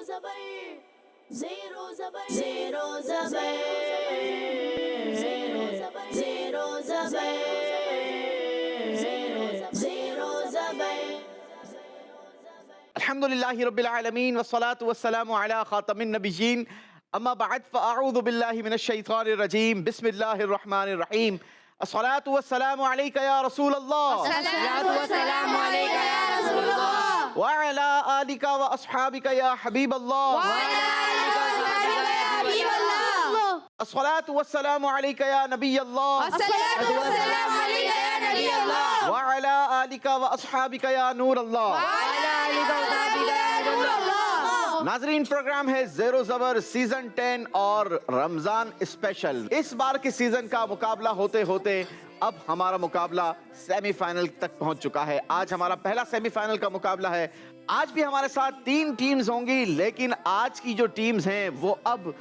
ज़बर ज़ेरो ज़बर ज़ेरो ज़बर ज़ेरो ज़बर ज़ेरो ज़बर ज़ेरो ज़बर। अल्हम्दुलिल्लाहि रब्बिल आलमीन वस्सलातु वस्सलामु अला खातमिन नबिय्यीन अम्मा बअद फ़अऊज़ु बिल्लाहि मिनश शैतानिर रजीम बिस्मिल्लाहिर रहमानिर रहीम अस्सलातु वस्सलामु अलैका या रसूल अल्लाह व अला आलिका व अस्हाबिका या हबीब अल्लाह अस्सलातु वस्सलामु अलैका या नबी अल्लाह व अला आलिका व अस्हाबिका या नूर अल्लाह। नाजरीन, प्रोग्राम है ज़ेरो ज़बर सीजन 10 और रमजान स्पेशल। इस बार के सीजन का मुकाबला होते होते अब हमारा मुकाबला सेमीफाइनल तक पहुंच चुका है। आज हमारा पहला सेमीफाइनल का मुकाबला है। आज भी हमारे साथ 3 टीम्स होंगी, लेकिन आज की जो टीम्स हैं वो अब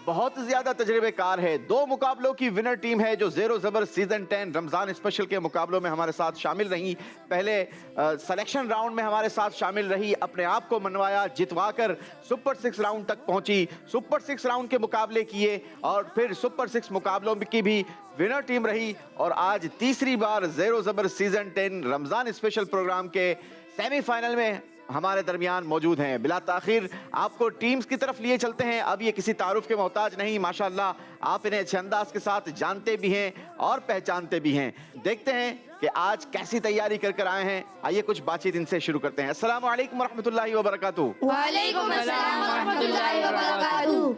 बहुत ज्यादा तजर्बेकार है। 2 मुकाबलों की विनर टीम है जो ज़ेरो ज़बर सीजन 10 रमजान स्पेशल के मुकाबलों में हमारे साथ शामिल रही। पहले सिलेक्शन राउंड में हमारे साथ शामिल रही, अपने आप को मनवाया, जितवाकर सुपर 6 राउंड तक पहुंची, सुपर 6 राउंड के मुकाबले किए और फिर सुपर 6 मुकाबलों की भी विनर टीम रही। और आज तीसरी बार ज़ेरो ज़बर सीजन 10 रमजान स्पेशल प्रोग्राम के सेमीफाइनल में हमारे दरमियान मौजूद हैं। बिला ताखिर आपको टीम्स की तरफ लिए चलते हैं। अब ये किसी तारुफ के मोहताज नहीं, माशाअल्लाह आप इन्हें अच्छे अंदाज के साथ जानते भी हैं और पहचानते भी हैं। देखते हैं कि आज कैसी तैयारी कर कर आए हैं। आइए कुछ बातचीत इनसे शुरू करते हैं। अस्सलामु अलैकुम रहमतुल्लाहि व बरकातुहू। वालेकुम अस्सलाम व रहमतुल्लाहि व बरकातुहू।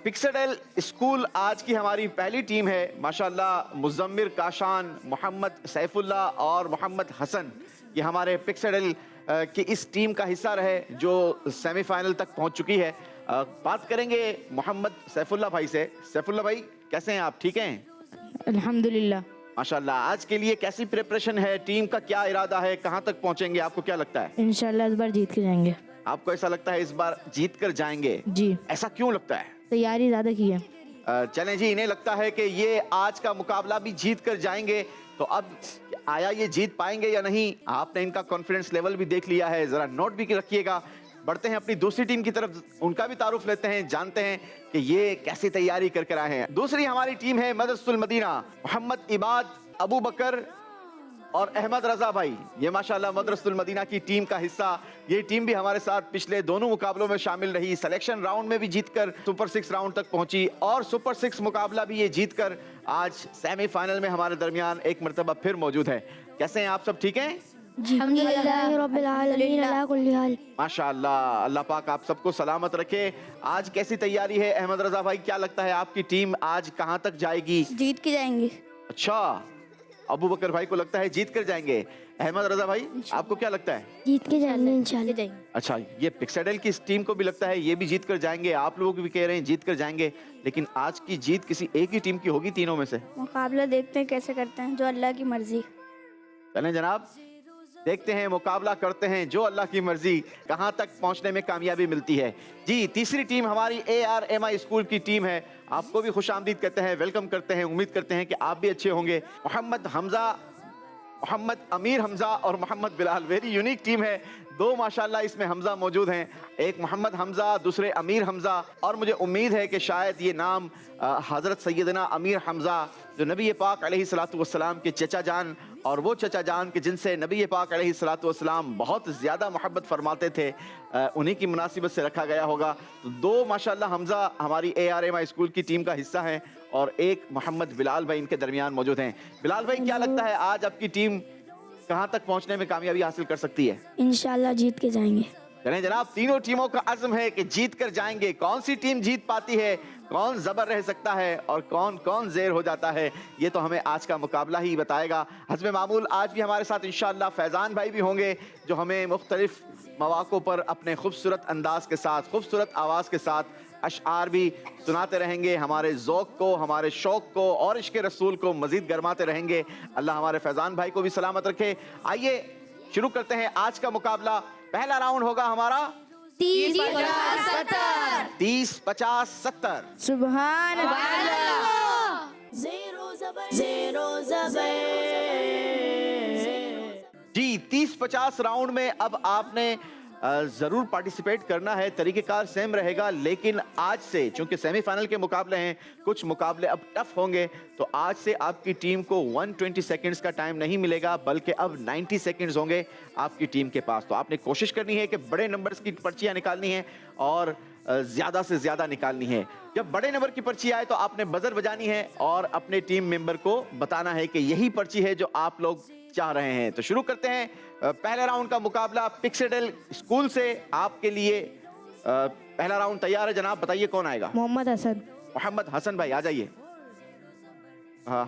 पिक्सेडेल स्कूल आज की हमारी पहली टीम है। माशाअल्लाह मुज़म्मिर काशान, मोहम्मद सैफुल्लाह और मोहम्मद हसन ये हमारे पिक्सेडेल कि इस टीम का हिस्सा रहे जो सेमीफाइनल तक पहुंच चुकी है। बात करेंगे मोहम्मद सैफुल्लाह भाई से। सैफुल्लाह भाई कैसे हैं आप? ठीक हैं अल्हम्दुलिल्लाह। माशाल्लाह। आज के लिए कैसी प्रिपरेशन है? टीम का क्या इरादा है? कहां तक पहुंचेंगे? आपको क्या लगता है? इंशाल्लाह इस बार जीत के जाएंगे। आपको ऐसा लगता है इस बार जीत कर जाएंगे? जी। ऐसा क्यों लगता है? तैयारी ज्यादा की है। चलें जी, इन्हें लगता है कि ये आज का मुकाबला भी जीत कर जाएंगे, तो अब आया ये जीत पाएंगे या नहीं? आपने इनका कॉन्फिडेंस लेवल भी देख लिया है, जरा नोट भी रखिएगा। बढ़ते हैं अपनी दूसरी टीम की तरफ, उनका भी तारुफ लेते हैं, जानते हैं कि ये कैसी तैयारी कर कर आए हैं। दूसरी हमारी टीम है मदरसतुल मदीना, मोहम्मद इबाद, अबू बकर और अहमद रजा भाई। ये माशाल्लाह मदरसतुल मदीना की टीम का हिस्सा। ये टीम भी हमारे साथ पिछले दोनों मुकाबलों में शामिल रही। सिलेक्शन राउंड में भी जीतकर सुपर 6 राउंड तक पहुंची और सुपर 6 मुकाबला भी ये जीतकर आज सेमीफाइनल में हमारे दरमियान एक मरतबा फिर मौजूद है। कैसे हैं आप सब? ठीक हैं माशाल्लाह। अल्लाह पाक आप सबको सलामत रखे। आज कैसी तैयारी है अहमद रजा भाई? क्या लगता है आपकी टीम आज कहाँ तक जाएगी? जीत के जाएंगे। अच्छा, अबू बकर भाई को लगता है जीत कर जाएंगे। अहमद रजा भाई आपको क्या लगता है? जीत के जाएंगे इंशाल्लाह। अच्छा, ये पिक्सेडेल की इस टीम को भी लगता है ये भी जीत कर जाएंगे। आप लोग भी कह रहे हैं जीत कर जाएंगे, लेकिन आज की जीत किसी एक ही टीम की होगी तीनों में से? मुकाबला देखते हैं कैसे करते हैं, जो अल्लाह की मर्जी। चलें जनाब, देखते हैं, मुकाबला करते हैं, जो अल्लाह की मर्जी कहां तक पहुंचने में कामयाबी मिलती है। जी, तीसरी टीम हमारी ARMI स्कूल की टीम है। आपको भी खुशामदीद कहते हैं, वेलकम करते हैं। उम्मीद करते हैं कि आप भी अच्छे होंगे। मोहम्मद हमजा, मोहम्मद अमीर हमजा और Mohammad Bilal, very unique team है। 2 माशाल्लाह इसमें हमजा मौजूद हैं, एक मोहम्मद हमजा, दूसरे अमीर हमजा। और मुझे उम्मीद है कि शायद ये नाम हज़रत सैयदना अमीर हमजा जो नबी पाक अलैहिस्सलातु वस्सलाम के चचा जान, और वो चचा जान के जिनसे नबी पाक अलैहिस्सलातु वस्सलाम बहुत ज़्यादा मोहब्बत फरमाते थे, उन्हीं की मुनासिबत से रखा गया होगा। तो 2 माशाल्लाह हमजा हमारी ARMI स्कूल की टीम का हिस्सा हैं और एक मोहम्मद बिलाल भाई इनके दरमियान मौजूद हैं। बिलाल भाई क्या लगता है आज आपकी टीम कहां तक पहुंचने में कामयाबी हासिल कर सकती है? इंशाल्लाह जीत के जाएंगे। चलें जनाब, तीनों टीमों का अज़्म है कि जीत कर जाएंगे। कौन सी टीम जीत पाती है, कौन जबर रह सकता है और कौन कौन ज़ेर हो जाता है, ये तो हमें आज का मुकाबला ही बताएगा। हस्बे मामूल आज भी हमारे साथ इंशाअल्लाह फैज़ान भाई भी होंगे जो हमें मुख्तलिफ मौक़ों पर अपने खूबसूरत अंदाज के साथ, खूबसूरत आवाज़ के साथ अशआर भी सुनाते रहेंगे, हमारे ज़ौक़ को, हमारे शौक़ को और इश्क़ रसूल को मज़ीद गरमाते रहेंगे। अल्लाह हमारे फैज़ान भाई को भी सलामत रखे। आइए शुरू करते हैं आज का मुकाबला। पहला राउंड होगा हमारा 30-50-70। सुभान अल्लाह। ज़ेरो ज़बर ज़ेरो ज़बर। जी, 30-50 राउंड में अब आपने जरूर पार्टिसिपेट करना है, तरीकेकार सेम रहेगा, लेकिन आज से चूंकि सेमीफाइनल के मुकाबले हैं, कुछ मुकाबले अब टफ होंगे, तो आज से आपकी टीम को 120 सेकंड्स का टाइम नहीं मिलेगा, बल्कि अब 90 सेकंड्स होंगे आपकी टीम के पास। तो आपने कोशिश करनी है कि बड़े नंबर्स की पर्चियां निकालनी है और ज्यादा से ज्यादा निकालनी है। जब बड़े नंबर की पर्ची आए तो आपने बजर बजानी है और अपने टीम मेंबर को बताना है कि यही पर्ची है जो आप लोग चाह रहे हैं। तो शुरू करते हैं पहले राउंड का मुकाबला पिक्सेडल स्कूल से। आपके लिए पहला राउंड तैयार है जनाब, बताइए कौन आएगा? मोहम्मद हसन। मोहम्मद हसन भाई आ जाइए।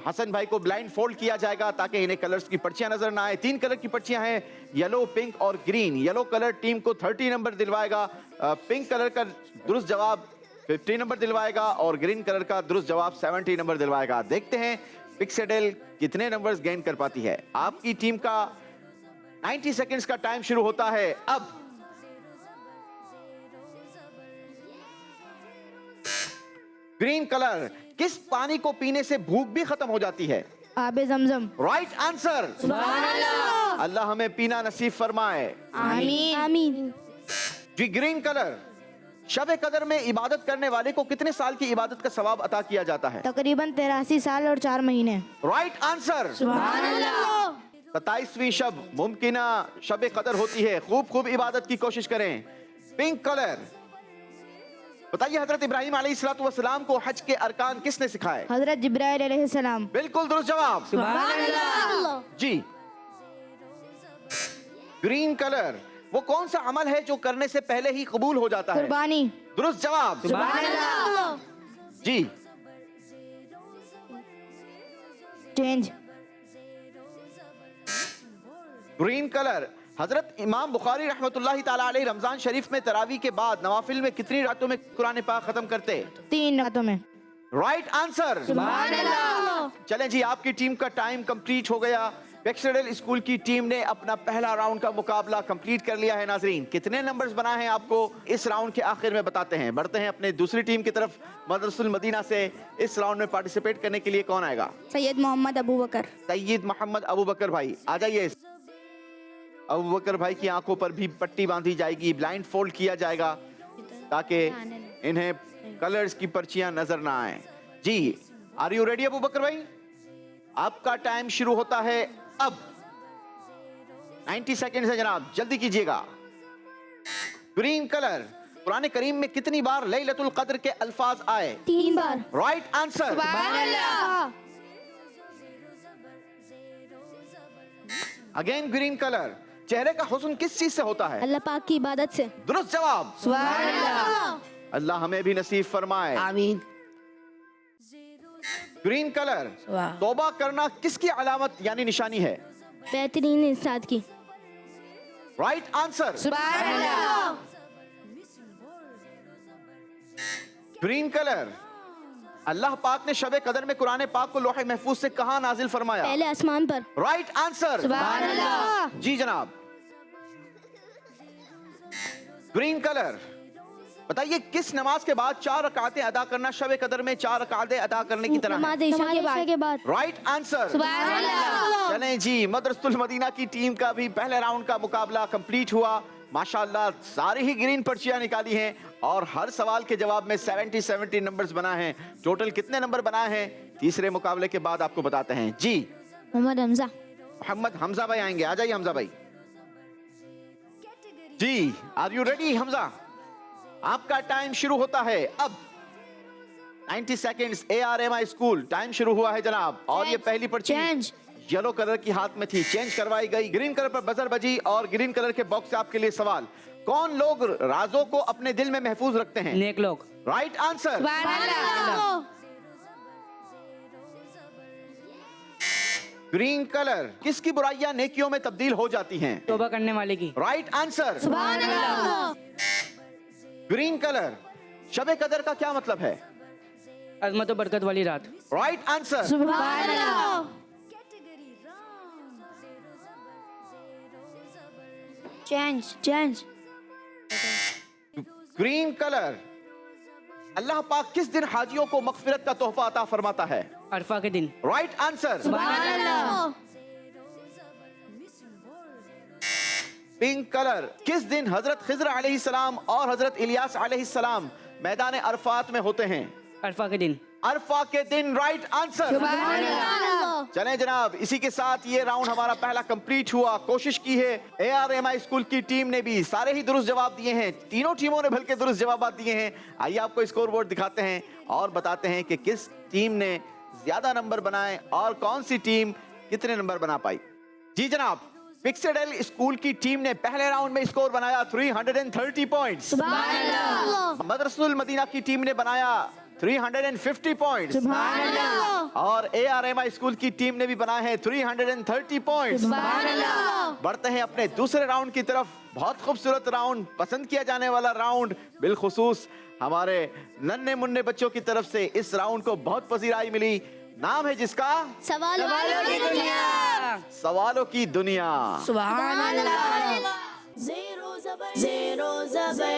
हसन भाई को ब्लाइंड फोल्ड किया जाएगा ताकि इन्हें कलर्स की पर्चियां नजर ना आए। 3 कलर की पर्चियां हैं, येलो, पिंक और ग्रीन। येलो कलर टीम को 30 नंबर दिलवाएगा, पिंक कलर का दुरुस्त जवाब 50 नंबर दिलवाएगा और ग्रीन कलर का दुरुस्त जवाब 70 नंबर दिलवाएगा। देखते हैं पिक्सेडल कितने नंबर्स गेन कर पाती है। आपकी टीम का 90 सेकंड्स का टाइम शुरू होता है अब। ग्रीन कलर, किस पानी को पीने से भूख भी खत्म हो जाती है? आबे जमजम। Right answer. अल्लाह हमें पीना नसीब फरमाए। आमीन आमीन। जी ग्रीन कलर, शब कदर में इबादत करने वाले को कितने साल की इबादत का सवाब अता किया जाता है? तकरीबन 83 साल और 4 महीने। Right answer. 27वीं शब मुमकिना शब कदर होती है, खूब खूब इबादत की कोशिश करें। पिंक कलर, बताइए हजरत इब्राहिम अलैहिस्सलाम को हज के अरकान किसने सिखाए? हजरत जिब्राइल अलैहिस्सलाम। बिल्कुल दुरुस्त जवाब। जी ग्रीन कलर, वो कौन सा अमल है जो करने से पहले ही कबूल हो जाता है? कुर्बानी। दुरुस्त जवाब। जी चेंज। ग्रीन कलर, हजरत इमाम बुखारी रहमतुल्लाहि ताला अलैह रमजान शरीफ में तरावी के बाद नवाफिल में कितनी रातों में कुरान पाक खत्म करते? 3 रातों में। Right answer. चलें जी, आपकी टीम का टाइम कंप्लीट हो गया। पिक्सेडल स्कूल की टीम ने अपना पहला राउंड का मुकाबला कंप्लीट कर लिया है। नाजरीन, कितने नंबर्स बनाए हैं आपको इस राउंड के आखिर में बताते हैं। बढ़ते हैं अपने दूसरी टीम की तरफ। मदरसुल मदीना से इस राउंड में पार्टिसिपेट करने के लिए कौन आएगा? सैयद मोहम्मद अबू बकर। सैयद मोहम्मद अबू बकर भाई आ जाइए। अबू बकर भाई की आंखों पर भी पट्टी बांधी जाएगी, ब्लाइंड फोल्ड किया जाएगा ताकि इन्हें कलर्स की पर्चियां नजर ना आए। जी आर यू रेडी अबू बकर भाई? आपका टाइम शुरू होता है अब। 90 सेकंड है जनाब, जल्दी कीजिएगा। ग्रीन कलर, कुरान करीम में कितनी बार लैलतुल कद्र के अल्फाज आए? 3 बार। Right answer. Again green colour, चेहरे का हुस्न किस चीज से होता है? अल्लाह पाक की इबादत से। दुरुस्त जवाब। अल्लाह हमें भी नसीब फरमाए। आमीन। ग्रीन कलर, तौबा करना किसकी अलामत यानी निशानी है? बेहतरीन इंसान की। Right answer. Green colour, Allah पाक ने शबे कदर में कुरान पाक को लोहे महफूज से कहां नाजिल फरमाया? पहले आसमान पर। Right answer. जी जनाब। ग्रीन कलर, बताइए किस नमाज के बाद 4 रकातें अदा करना शबे कदर में 4 रकातें अदा करने की तरह नमाज इशा के बाद। Right answer. चलें जी, मदरसतुल मदीना की टीम का भी पहले राउंड का मुकाबला कंप्लीट हुआ। माशाल्लाह सारी ही ग्रीन पर्चियां निकाली हैं और हर सवाल के जवाब में 70 नंबर्स बनाए हैं। टोटल कितने नंबर बनाए हैं तीसरे मुकाबले के बाद आपको बताते हैं। जी मोहम्मद हमजा। मोहम्मद हमजा भाई आएंगे, आ जाइए हमजा भाई। जी आर यू रेडी हमजा? आपका टाइम शुरू होता है अब। 90 सेकंड्स। ARMI स्कूल, टाइम शुरू हुआ है जनाब। और ये पहली पर्ची येलो कलर की हाथ में थी, चेंज करवाई गई। ग्रीन कलर पर बजर बजी और ग्रीन कलर के बॉक्स से आपके लिए सवाल। कौन लोग राजों को अपने दिल में महफूज रखते हैं? नेक लोग। Right answer. ग्रीन कलर, किसकी बुराइयां नेकियों में तब्दील हो जाती हैं? तौबा करने वाले की। Right answer. Green colour, Shab-e Qadr का क्या मतलब है? अजमत और बरकत वाली रात। Right answer. Change. Green colour, Allah पाक किस दिन हाजियों को मगफिरत का तोहफा अता फरमाता है? अरफा के दिन। Right answer. Pink colour. किस दिन हजरत खिज़र अलैहिस्सलाम और हजरत इलियास अलैहिस्सलाम मैदान अरफात में होते हैं? अरफा के दिन। अरफा के दिन, राइट आंसर। चलें जनाब, इसी के साथ ये राउंड हमारा पहला कंप्लीट हुआ। कोशिश की है ARMI स्कूल की टीम ने भी, सारे ही दुरुस्त जवाब दिए हैं, तीनों टीमों ने बल्कि दुरुस्त जवाब दिए हैं। आइए आपको स्कोर बोर्ड दिखाते हैं और बताते हैं कि किस टीम ने ज्यादा नंबर बनाए और कौन सी टीम कितने नंबर बना पाई। जी जनाब, पिक्सेडल स्कूल की टीम ने पहले राउंड में स्कोर बनाया 330 पॉइंट्स। मदरसतुल मदीना की टीम ने बनाया 350 पॉइंट्स और ARMI स्कूल की टीम ने भी बनाए हैं 330 पॉइंट्स। बढ़ते हैं अपने दूसरे राउंड की तरफ। बहुत खूबसूरत राउंड, पसंद किया जाने वाला राउंड, बिलखुसूस हमारे नन्हे मुन्ने बच्चों की तरफ से इस राउंड को बहुत पसीराई मिली। नाम है जिसका सवालों की दुनिया। सवालों की दुनिया। सुभान अल्लाह। Zero zabar, zero zabar.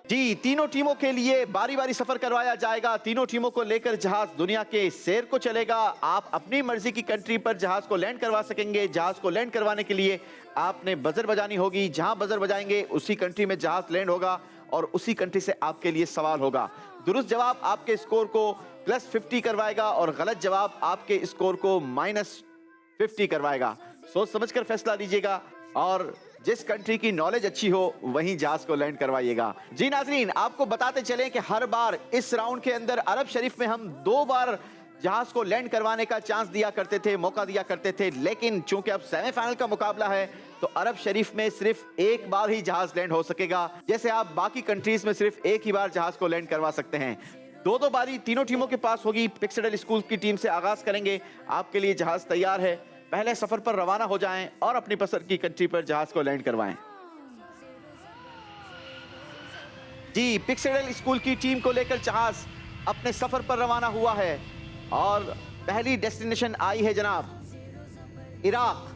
जी, तीनों टीमों के लिए बारी बारी सफर करवाया जाएगा। तीनों टीमों को लेकर जहाज दुनिया के सैर को चलेगा। आप अपनी मर्जी की कंट्री पर जहाज को लैंड करवा सकेंगे। जहाज को लैंड करवाने के लिए आपने बजर बजानी होगी। जहां बजर बजाएंगे उसी कंट्री में जहाज लैंड होगा और उसी कंट्री से आपके लिए सवाल होगा। दुरुस्त जवाब आपके स्कोर को +50 करवाएगा और गलत जवाब आपके स्कोर को -50 करवाएगा। सोच समझकर फैसला लीजिएगा और जिस कंट्री की नॉलेज अच्छी हो वहीं जहाज को लैंड करवाइएगा। जी नाजरीन, आपको बताते चलें कि हर बार इस राउंड के अंदर अरब शरीफ में हम 2 बार जहाज को लैंड करवाने का चांस दिया करते थे, मौका दिया करते थे, लेकिन चूंकि अब सेमीफाइनल का मुकाबला है तो अरब शरीफ में सिर्फ एक बार ही जहाज लैंड हो सकेगा। जैसे आप बाकी कंट्रीज में सिर्फ एक ही बार जहाज को लैंड करवा सकते हैं। 2-2 बारी तीनों टीमों के पास होगी। पिक्सेडल स्कूल की टीम से आगाज करेंगे। आपके लिए जहाज तैयार है, पहले सफर पर रवाना हो जाएं और अपनी पसंद की कंट्री पर जहाज को लैंड करवाएं। जी, पिक्सेडल स्कूल की टीम को लेकर जहाज अपने सफर पर रवाना हुआ है और पहली डेस्टिनेशन आई है जनाब इराक।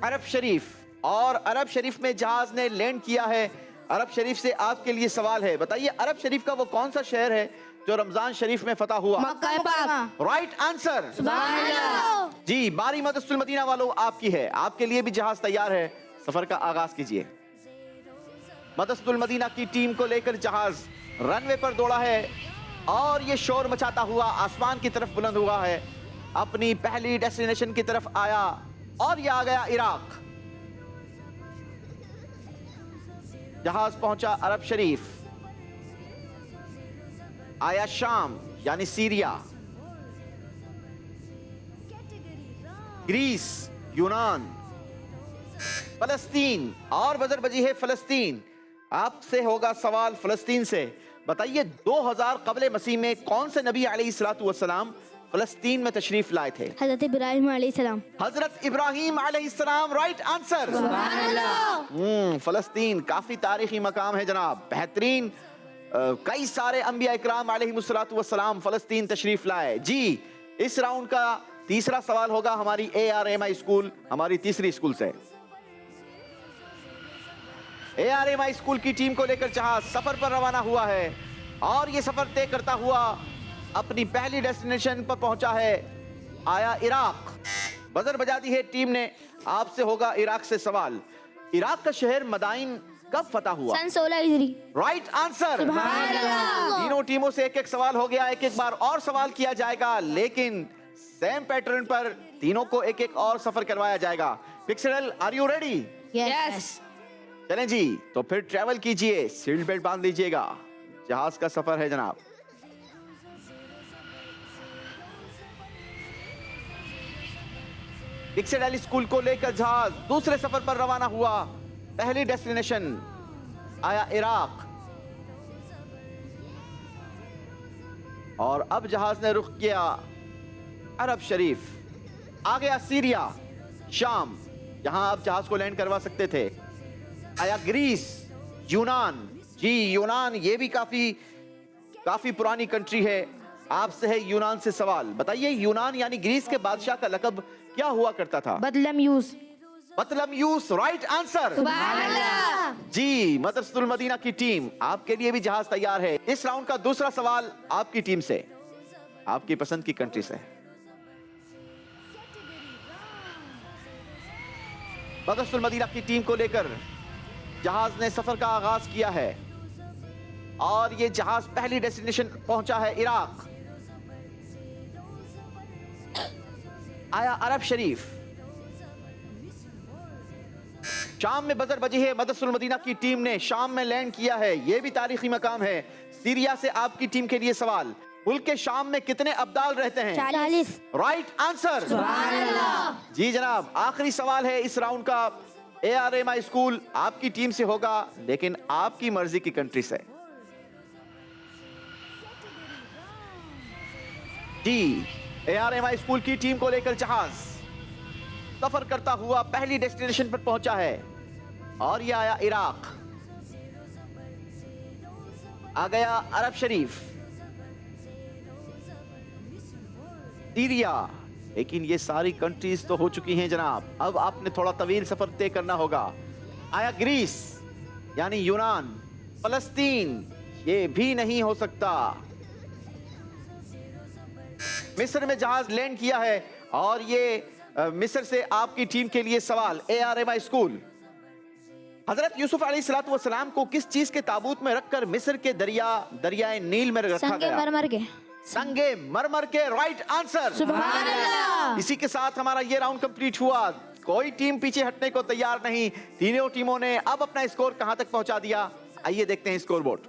अरब शरीफ, और अरब शरीफ में जहाज ने लैंड किया है। अरब शरीफ से आपके लिए सवाल है, बताइए अरब शरीफ का वो कौन सा शहर है जो रमजान शरीफ में फतह हुआ? मक्का पाक। Right answer. जी, बारी मदरसतुल मदीना वालों आपकी है। आपके लिए भी जहाज तैयार है, सफर का आगाज कीजिए। मदरसतुल मदीना की टीम को लेकर जहाज रनवे पर दौड़ा है और ये शोर मचाता हुआ आसमान की तरफ बुलंद हुआ है। अपनी पहली डेस्टिनेशन की तरफ आया और ये आ गया इराक। जहाज पहुंचा अरब शरीफ, आया शाम यानी सीरिया, ग्रीस, यूनान, फलस्तीन और बजर बजी है फलस्तीन। आपसे होगा सवाल फलस्तीन से। बताइए 2000 कबल मसीह में कौन से नबी अलैहिस्सलातु वस्सलाम फलस्तीन में तशरीफ लाए थे? हजरत इब्राहिम अलैहिस्सलाम। हजरत इब्राहिम अलैहिस्सलाम, राइट आंसर। फलस्तीन काफी तारीखी मकाम है जनाब, बेहतरीन। कई सारे अंबिया इकराम अलैहिमुस्सलातु वस्सलाम फलस्तीन तशरीफ लाए। जी, इस राउंड का तीसरा सवाल होगा हमारी ARMI स्कूल, हमारी तीसरी स्कूल से। ARMI स्कूल की टीम को लेकर जहाज सफर पर रवाना हुआ है और ये सफर तय करता हुआ अपनी पहली डेस्टिनेशन पर पहुंचा है, आया इराक। बजर बजा दी है टीम ने। आपसे होगा इराक से सवाल। इराक का शहर मदाइन कब फतह हुआ? सन 16 हिजरी। Right answer. तीनों टीमों से एक एक सवाल हो गया। एक एक बार और सवाल किया जाएगा, लेकिन सेम पैटर्न पर तीनों को एक एक और सफर करवाया जाएगा। पिक्सेडल, आर यू रेडी? यस। चलें जी, तो फिर ट्रैवल कीजिए, सीट बेल्ट बांध लीजिएगा, जहाज का सफर है जनाब। पिक्सेडल स्कूल को लेकर जहाज दूसरे सफर पर रवाना हुआ। पहली डेस्टिनेशन आया इराक और अब जहाज ने रुख किया अरब शरीफ। आ गया सीरिया, शाम, जहां आप जहाज को लैंड करवा सकते थे। आया ग्रीस, यूनान। जी, यूनान ये भी काफी पुरानी कंट्री है। आपसे है यूनान से सवाल। बताइए यूनान यानी ग्रीस के बादशाह का लक़ब क्या हुआ करता था? बतलमयूस। बतलमयूस, राइट आंसर। जी, मदरसतुल मदीना की टीम, आपके लिए भी जहाज तैयार है। इस राउंड का दूसरा सवाल आपकी टीम से, आपकी पसंद की कंट्री से। बदरुल मदीना की टीम को लेकर जहाज ने सफर का आगाज किया है और ये जहाज पहली डेस्टिनेशन पहुंचा है इराक। आया अरब शरीफ। शाम में बजर बजी है। बदरुल मदीना की टीम ने शाम में लैंड किया है। यह भी तारीखी मकाम है। सीरिया से आपकी टीम के लिए सवाल, मुल्क के शाम में कितने अब्दाल रहते हैं? 40। Right answer. जी जनाब, आखिरी सवाल है इस राउंड का। ARMI स्कूल आपकी टीम से होगा, लेकिन आपकी मर्जी की कंट्री से। जी, ARMI स्कूल की टीम को लेकर जहाज सफर करता हुआ पहली डेस्टिनेशन पर पहुंचा है और यह आया इराक। आ गया अरब शरीफ, सीरिया, लेकिन ये सारी कंट्रीज तो हो चुकी हैं जनाब। अब आपने थोड़ा तवील सफर तय करना होगा। आया ग्रीस यानी यूनान, फलस्तीन, ये भी नहीं हो सकता। मिस्र में जहाज लैंड किया है और ये मिस्र से आपकी टीम के लिए सवाल। ARMI स्कूल, हजरत यूसुफ अलैहिस्सलाम को किस चीज के ताबूत में रखकर मिस्र के दरियाए नील में रखा संगे गया? मरमर के। संगे मरमर के। Right answer. सुभान अल्लाह। इसी के साथ हमारा ये राउंड कंप्लीट हुआ। कोई टीम पीछे हटने को तैयार नहीं। तीनों टीमों ने अब अपना स्कोर कहां तक पहुंचा दिया, आइए देखते हैं स्कोर बोर्ड।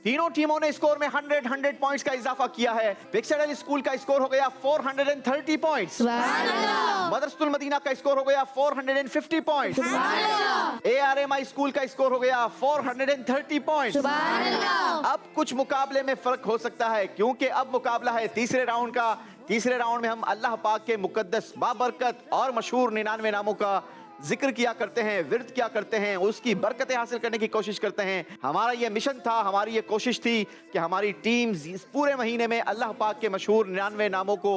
तीनों टीमों ने स्कोर में 100 पॉइंट्स का इजाफा किया है। पिक्सडल स्कूल का स्कोर हो गया 430 पॉइंट्स। सुभान अल्लाह। मदरसतुल मदीना का स्कोर हो गया 450 पॉइंट्स। सुभान अल्लाह। ARMI स्कूल का स्कोर हो गया 430 पॉइंट्स। सुभान अल्लाह। अब कुछ मुकाबले में फर्क हो सकता है, क्योंकि अब मुकाबला है तीसरे राउंड का। तीसरे राउंड में हम अल्लाह पाक के मुकद्दस, बाबरकत और मशहूर 99 नामों का जिक्र किया करते हैं, विर्द किया करते हैं, उसकी बरकतें हासिल करने की कोशिश करते हैं। हमारा ये मिशन था, हमारी ये कोशिश थी कि हमारी टीम इस पूरे महीने में अल्लाह पाक के मशहूर 99 नामों को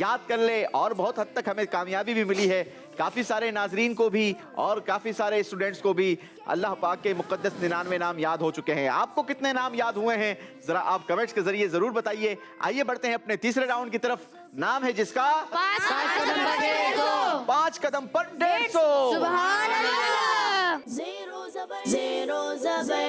याद कर ले, और बहुत हद तक हमें कामयाबी भी मिली है। काफ़ी सारे नाजरीन को भी और काफ़ी सारे स्टूडेंट्स को भी अल्लाह पाक के मुकद्दस 99 नाम याद हो चुके हैं। आपको कितने नाम याद हुए हैं जरा आप कमेंट्स के जरिए जरूर बताइए। आइए बढ़ते हैं अपने तीसरे राउंड की तरफ। नाम है जिसका 5 कदम पर 150। 5 कदम पर 150। सुभान अल्लाह। Zero Zaber.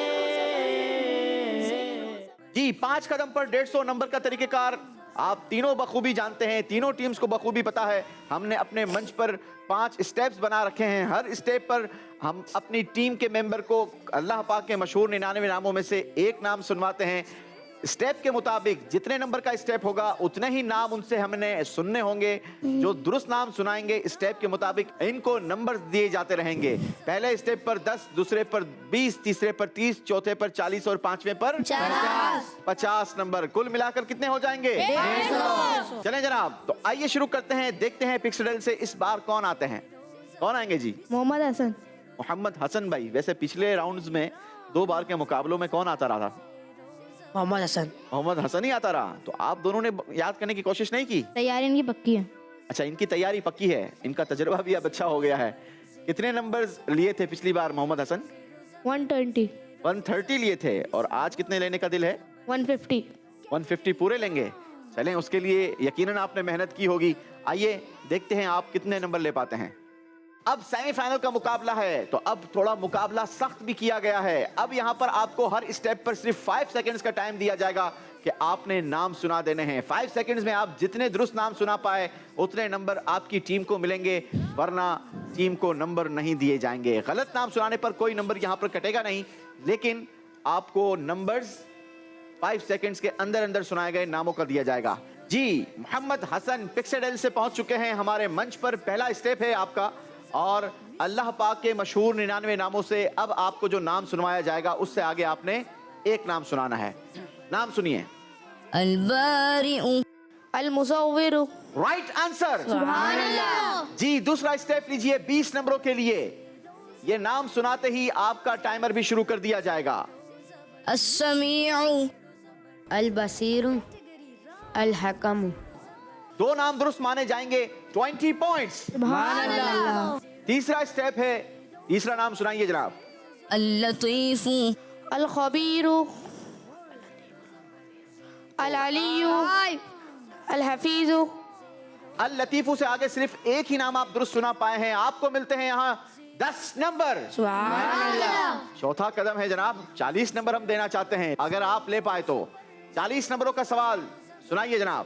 जी, 5 कदम पर 150 नंबर का तरीकेकार आप तीनों बखूबी जानते हैं, तीनों टीम्स को बखूबी पता है। हमने अपने मंच पर 5 स्टेप्स बना रखे हैं। हर स्टेप पर हम अपनी टीम के मेंबर को अल्लाह पाक के मशहूर 99 नामों में से एक नाम सुनवाते हैं। स्टेप के मुताबिक जितने नंबर का स्टेप होगा उतने ही नाम उनसे हमने सुनने होंगे। जो दुरुस्त नाम सुनाएंगे स्टेप के मुताबिक इनको नंबर दिए जाते रहेंगे। पहले स्टेप पर 10, दूसरे पर 20, तीसरे पर 30, चौथे पर 40 और पांचवें पर 50 नंबर। कुल मिलाकर कितने हो जाएंगे? 150। चलें जनाब, तो आइए शुरू करते हैं। देखते हैं पिक्सडल से इस बार कौन आते हैं। कौन आएंगे जी? मोहम्मद हसन। मोहम्मद हसन भाई। वैसे पिछले राउंड्स में 2 बार के मुकाबलों में कौन आता रहा था? मोहम्मद हसन। मोहम्मद हसन ही आता रहा। तो आप दोनों ने याद करने की कोशिश नहीं की? तैयारी इनकी पक्की है। अच्छा, इनकी तैयारी पक्की है, इनका तजुर्बा भी अब अच्छा हो गया है। कितने नंबर्स लिए थे पिछली बार मोहम्मद हसन? 120। 130 लिए थे। और आज कितने लेने का दिल है? 150। 150 पूरे लेंगे। चलें, उसके लिए यकीनन आपने मेहनत की होगी। आइए देखते हैं आप कितने नंबर ले पाते हैं। अब सेमीफाइनल का मुकाबला है, तो अब थोड़ा मुकाबला सख्त भी किया गया है। अब यहाँ पर आपको हर स्टेप पर सिर्फ 5 सेकंड्स का टाइम दिया जाएगा कि आपने नाम सुना देने हैं। 5 सेकंड्स में आप जितने दुरुस्त नाम सुना पाए उतने नंबर आपकी टीम को मिलेंगे, वरना टीम को नंबर नहीं दिए जाएंगे। गलत नाम सुनाने पर कोई नंबर यहाँ पर कटेगा नहीं, लेकिन आपको नंबर्स 5 सेकंड्स के अंदर अंदर सुनाए गए नामों का दिया जाएगा। जी, मोहम्मद हसन पिक्सडल से पहुंच चुके हैं हमारे मंच पर। पहला स्टेप है आपका, और अल्लाह पाक के मशहूर 99 नामों से अब आपको जो नाम सुनवाया जाएगा उससे आगे आपने एक नाम सुनाना है। नाम सुनिए। अल-बारिउ। अल-मुसव्विरु। Right answer. सुभान अल्लाह। जी, दूसरा स्टेप लीजिए 20 नंबरों के लिए। ये नाम सुनाते ही आपका टाइमर भी शुरू कर दिया जाएगा। अस-समीउ। अल-बसीरु। अल-हकमु। 2 नाम दुरुस्त माने जाएंगे। 20 पॉइंट्स। सुभान अल्लाह। तीसरा स्टेप है, तीसरा नाम सुनाइए जनाब। अल-लतीफु। अल-खबीरु। अल-अलियु। अल-हफीजु। अल लतीफू से आगे सिर्फ एक ही नाम आप दुरुस्त सुना पाए हैं, आपको मिलते हैं यहाँ 10 नंबर। चौथा कदम है जनाब, 40 नंबर हम देना चाहते हैं, अगर आप ले पाए तो 40 नंबरों का सवाल सुनाइए जनाब।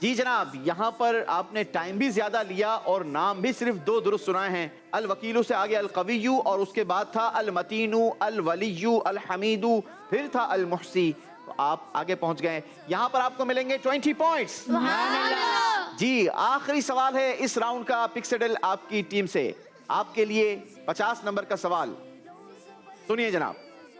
जी जनाब, यहाँ पर आपने टाइम भी ज्यादा लिया और नाम भी सिर्फ 2 दुरुस्त सुनाए हैं। अल वकीलू से आगे अल कवियू और उसके बाद था अल मतीनू, अल वलीयू, अल हमीदू, फिर था अल मुहसी। तो आप आगे पहुंच गए, यहाँ पर आपको मिलेंगे 20 पॉइंट्स। जी आखिरी सवाल है इस राउंड का पिक्सेडल आपकी टीम से, आपके लिए 50 नंबर का सवाल सुनिए जनाब।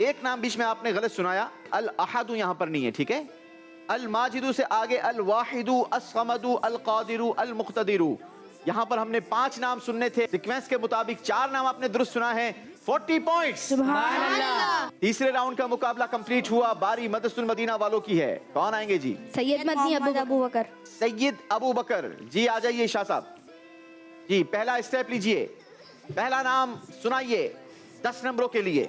एक नाम बीच में आपने गलत सुनाया, अल अहदु यहाँ पर नहीं है, ठीक है। अल माजिदु से आगे अल वाहिदु, अस्समदु, अल कादिरु, अल मुक्तदिरु। यहाँ पर हमने 5 नाम सुनने थे, सीक्वेंस के मुताबिक 4 नाम आपने दुरुस्त सुना है, 40 पॉइंट्स। तीसरे राउंड का मुकाबला कंप्लीट हुआ, बारी मदरसतुल मदीना वालों की है। कौन आएंगे जी? सैयद मदनी अबू बकर। सैयद अबू बकर जी, आ जाइए शाह साहब जी। पहला स्टेप लीजिए, पहला नाम सुनाइए 10 नंबरों के लिए।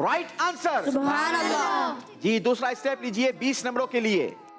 राइट आंसर जी। दूसरा स्टेप लीजिए 20 नंबरों के लिए।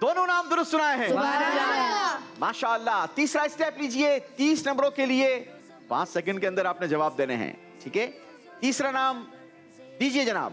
दोनों नाम दुरुस्त सुनाए हैं, माशाअल्लाह। तीसरा स्टेप लीजिए 30 नंबरों के लिए, 5 सेकंड के अंदर आपने जवाब देने हैं, ठीक है। तीसरा नाम दीजिए जनाब।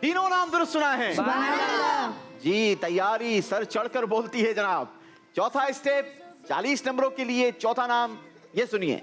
तीनों नाम दुरुस्त सुनाए हैं जी। तैयारी सर चढ़कर बोलती है जनाब। चौथा स्टेप 40 नंबरों के लिए, चौथा नाम ये सुनिए।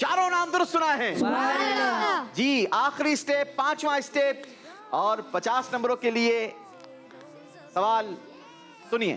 चारों नाम दुरुस्त सुनाए हैं जी। आखिरी स्टेप, 5वां स्टेप और 50 नंबरों के लिए सवाल सुनिए।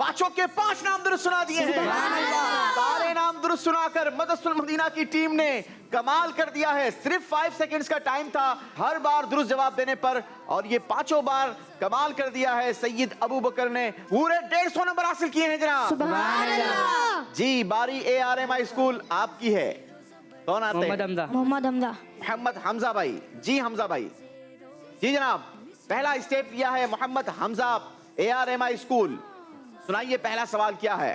5 के 5 नाम दुरुस्त सुना दिए हैं। सारे नाम दुरुस्त सुनाकर मदरसतुल मदीना की टीम ने कमाल कर दिया है। सिर्फ 5 सेकंड्स का टाइम था हर बार दुरुस्त जवाब देने पर, और ये 5 बार कमाल कर दिया है। सैयद अबू बकर ने पूरे 150 नंबर हासिल किए हैं जनाब जी। बारी ARMI स्कूल आपकी है। कौन आते हैं? मोहम्मद हमजा। मोहम्मद हमजा भाई जी। हमजा भाई जी जनाब, पहला स्टेप लिया है मोहम्मद हमजा, ARMI स्कूल। सुनाइए पहला सवाल क्या है?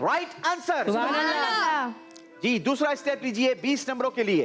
राइट आंसर जी। दूसरा स्टेप लीजिए 20 नंबरों के लिए।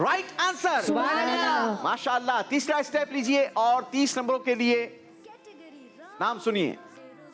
राइट आंसर माशाअल्लाह। तीसरा स्टेप लीजिए और 30 नंबरों के लिए नाम सुनिए।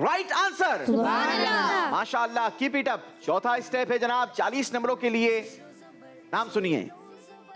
राइट आंसर माशाअल्लाह, कीप इट अप। चौथा स्टेप है जनाब 40 नंबरों के लिए, नाम सुनिए।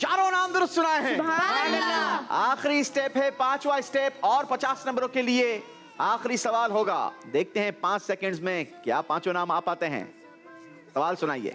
चारों नाम दुरुस्त सुनाए हैं। आखिरी स्टेप है 5वां स्टेप और 50 नंबरों के लिए आखिरी सवाल होगा। देखते हैं 5 सेकंड्स में क्या 5 नाम आ पाते हैं। सवाल सुनाइए।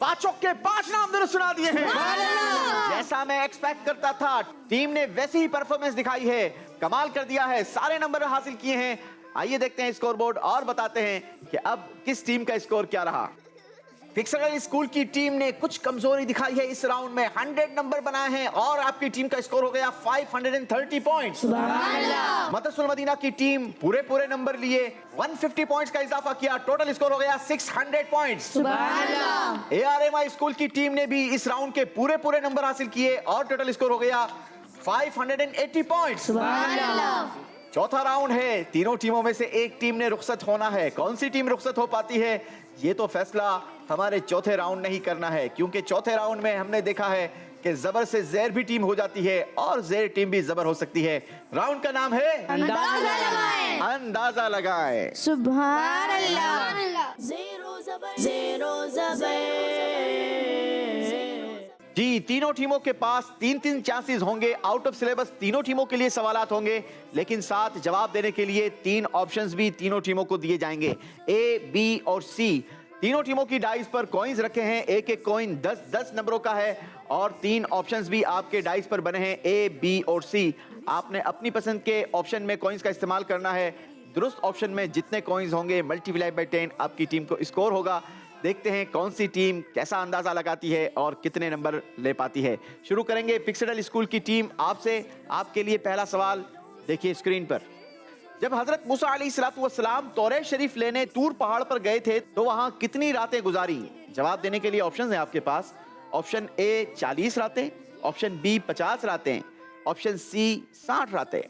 5 के 5 नाम दुरुस्त सुना दिए हैं। जैसा मैं एक्सपेक्ट करता था, टीम ने वैसी ही परफॉर्मेंस दिखाई है, कमाल कर दिया है, सारे नंबर हासिल किए हैं। आइए देखते हैं स्कोर बोर्ड और बताते हैं कि अब किस टीम का स्कोर क्या रहा। पिक्सेल स्कूल की टीम ने कुछ कमजोरी दिखाई है इस राउंड में, 100 नंबर बनाए हैं और आपकी टीम का स्कोर हो गया 530 पॉइंट्स। मदरसतुल मदीना की टीम पूरे नंबर लिए 150 पॉइंट्स का इजाफा किया, टोटल स्कोर हो गया 600 पॉइंट्स। ARMI स्कूल की टीम ने भी इस राउंड के पूरे नंबर हासिल किए और टोटल स्कोर हो गया 580 पॉइंट्स। चौथा राउंड है, तीनों टीमों में से एक टीम ने रुखसत होना है। कौन सी टीम रुखसत हो पाती है ये तो फैसला हमारे चौथे राउंड नहीं करना है, क्योंकि चौथे राउंड में हमने देखा है कि जबर से जैर भी टीम हो जाती है और जैर टीम भी जबर हो सकती है। राउंड का नाम है अंदाजा लगाएं। सुभान अल्लाह। Zero Zabar, Zero Zabar. जी, तीनों टीमों के पास 3-3 चांसेस होंगे। आउट ऑफ सिलेबस तीनों टीमों के लिए सवालात होंगे, लेकिन साथ जवाब देने के लिए 3 ऑप्शंस भी तीनों टीमों को दिए जाएंगे, ए, बी और सी। तीनों टीमों की डाइस पर कॉइन्स रखे हैं, एक एक कॉइन 10-10 नंबरों का है और 3 ऑप्शंस भी आपके डाइस पर बने हैं, ए, बी और सी। आपने अपनी पसंद के ऑप्शन में कॉइन्स का इस्तेमाल करना है। दुरुस्त ऑप्शन में जितने कॉइन्स होंगे मल्टीप्लाई बाय 10 आपकी टीम को स्कोर होगा। देखते हैं कौन सी टीम कैसा अंदाजा लगाती है और कितने नंबर ले पाती है। शुरू करेंगे पिक्सेडल स्कूल की टीम आपसे। आपके लिए पहला सवाल देखिए स्क्रीन पर। जब हजरत मूसा अलैहिस्सलाम तौरे शरीफ लेने तूर पहाड़ पर गए थे तो वहां कितनी रातें गुजारी? जवाब देने के लिए ऑप्शंस हैं आपके पास। ऑप्शन ए 40 रातें, ऑप्शन बी 50 रातें, ऑप्शन सी 60 रातें।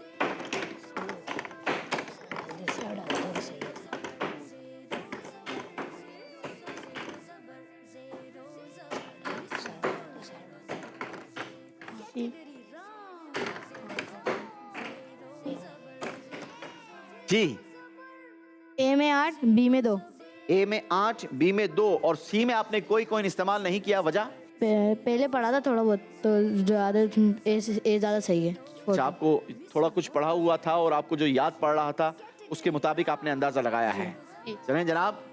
जी, ए में 8, बी में 2। ए में 8, बी में 2 और सी में आपने कोई कॉइन इस्तेमाल नहीं किया, वजह? पहले पढ़ा था थोड़ा बहुत, तो ज़्यादा ए ज़्यादा सही है। अच्छा, आपको थोड़ा कुछ पढ़ा हुआ था और आपको जो याद पड़ रहा था उसके मुताबिक आपने अंदाजा लगाया है। चलें जनाब,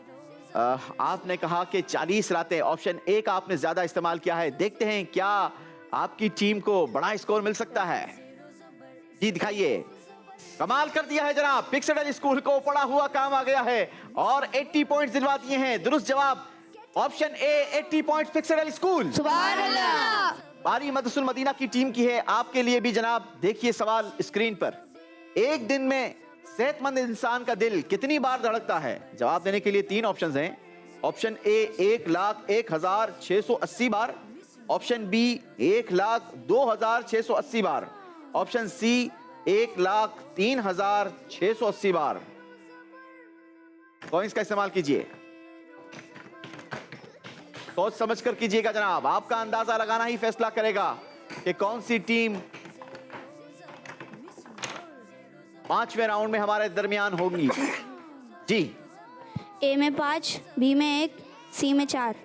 आपने कहा कि 40 रातें, ऑप्शन ए का आपने ज्यादा इस्तेमाल किया है। देखते हैं क्या आपकी टीम को बड़ा स्कोर मिल सकता है। जी दिखाइए, कमाल कर दिया है जनाब, पिक्सेडल स्कूल को पड़ा हुआ काम आ गया है और 80 पॉइंट्स दिलवा दिए हैं। दुरुस्त जवाब ऑप्शन ए, 80 पॉइंट्स पिक्सेडल स्कूल। सुभान अल्लाह। बारी मदरसुल मदीना की टीम की है, आपके लिए भी जनाब। देखिए सवाल स्क्रीन पर। एक दिन में सेहतमंद इंसान का दिल कितनी बार धड़कता है? जवाब देने के लिए 3 ऑप्शंस हैं। ऑप्शन ए 1,01,680 बार, ऑप्शन बी 1,02,680 बार, ऑप्शन सी 1,03,680 बार। कॉइंस का इस्तेमाल कीजिए, सोच समझ कर कीजिएगा जनाब। आपका अंदाजा लगाना ही फैसला करेगा कि कौन सी टीम 5वें राउंड में हमारे दरमियान होगी। जी, ए में 5, बी में 1, सी में 4।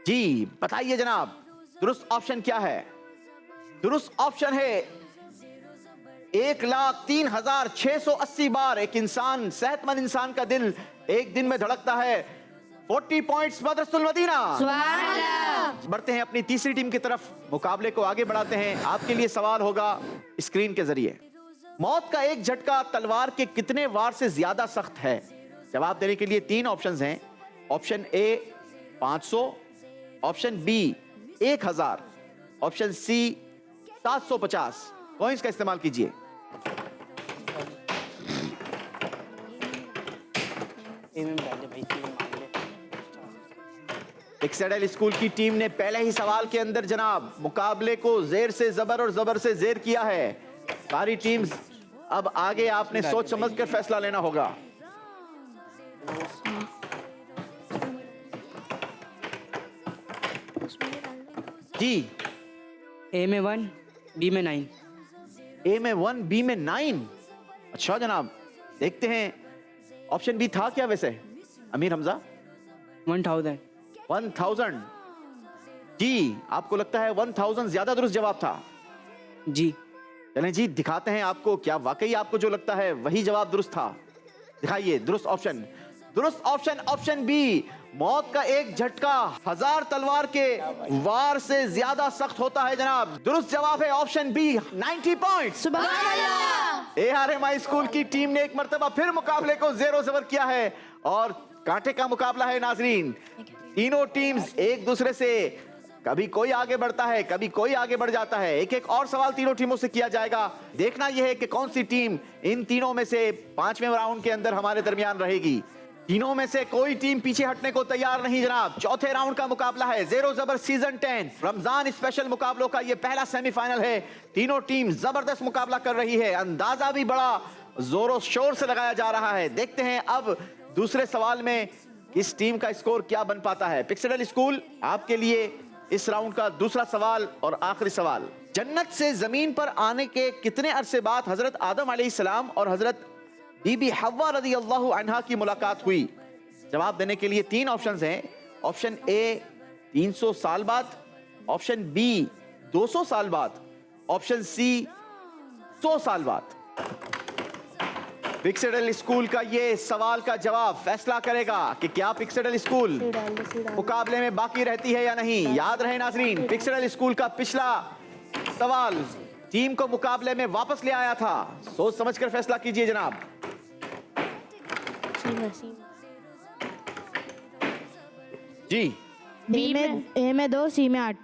जी बताइए जनाब, दुरुस्त ऑप्शन क्या है? दुरुस्त ऑप्शन है 1,03,680 बार एक इंसान, सेहतमंद इंसान का दिल एक दिन में धड़कता है। 40 पॉइंट्स मदरसुल मदीना। सुभान अल्लाह। बढ़ते हैं अपनी तीसरी टीम की तरफ, मुकाबले को आगे बढ़ाते हैं। आपके लिए सवाल होगा स्क्रीन के जरिए। मौत का एक झटका तलवार के कितने वार से ज्यादा सख्त है? जवाब देने के लिए 3 ऑप्शंस हैं। Option A 500, option B 1000, option C 750। Coins का इस्तेमाल कीजिए। पिक्सेडल स्कूल की टीम ने पहले ही सवाल के अंदर जनाब मुकाबले को जेर से जबर और जबर से जेर किया है। सारी टीम्स अब आगे आपने सोच समझ कर फैसला लेना होगा। जी, ए में 1, बी में 9। ए में 1, बी में 9। अच्छा जनाब, देखते हैं ऑप्शन बी था क्या वैसे अमीर हमजा? 1000। 1000। जी, आपको लगता है 1000 ज्यादा दुरुस्त जवाब था? जी। चलें जी दिखाते हैं आपको क्या वाकई आपको जो लगता है वही जवाब दुरुस्त था। दिखाइए दुरुस्त ऑप्शन। दुरुस्त ऑप्शन ऑप्शन बी, मौत का एक झटका 1000 तलवार के वार से ज्यादा सख्त होता है जनाब। दुरुस्त जवाब है ऑप्शन बी, 90 पॉइंट। सुभान अल्लाह। ARMI स्कूल की टीम ने एक मर्तबा फिर मुकाबले को जेरो जबर किया है और कांटे का मुकाबला है नाजरीन। तीनों टीम्स एक दूसरे से कभी कोई आगे बढ़ता है, कभी कोई आगे बढ़ जाता है। एक एक और सवाल तीनों टीमों से किया जाएगा। देखना यह है कि कौन सी टीम इन तीनों में से 5वें राउंड के अंदर हमारे दरमियान रहेगी। तीनों में से कोई टीम पीछे हटने को तैयार नहीं जनाब। चौथे राउंड का मुकाबला है, जेरो जबर सीजन 10 रमजान स्पेशल मुकाबलों का ये पहला सेमीफाइनल है। तीनों टीम जबरदस्त मुकाबला कर रही है, अंदाजा भी बड़ा जोरों शोर से लगाया जा रहा है। देखते हैं अब दूसरे सवाल में किस टीम का स्कोर क्या बन पाता है। पिक्सेडल स्कूल आपके लिए इस राउंड का दूसरा सवाल और आखिरी सवाल। जन्नत से जमीन पर आने के कितने अरसे बाद हजरत आदम अलैहिस्सलाम और हजरत बीबी हव्वा रज़ी अल्लाहु अन्हा की मुलाकात हुई? जवाब देने के लिए 3 ऑप्शंस हैं। ऑप्शन ए 300 साल बाद, ऑप्शन बी 200 साल बाद, ऑप्शन सी 100 साल बाद। पिक्सेडल स्कूल का ये सवाल का जवाब फैसला करेगा कि क्या पिक्सेडल स्कूल मुकाबले में बाकी रहती है या नहीं। याद रहे नाजरीन, पिक्सेडल स्कूल का पिछला सवाल टीम को मुकाबले में वापस ले आया था। सोच समझकर फैसला कीजिए जनाब। जी, ए में 2, सी में 8।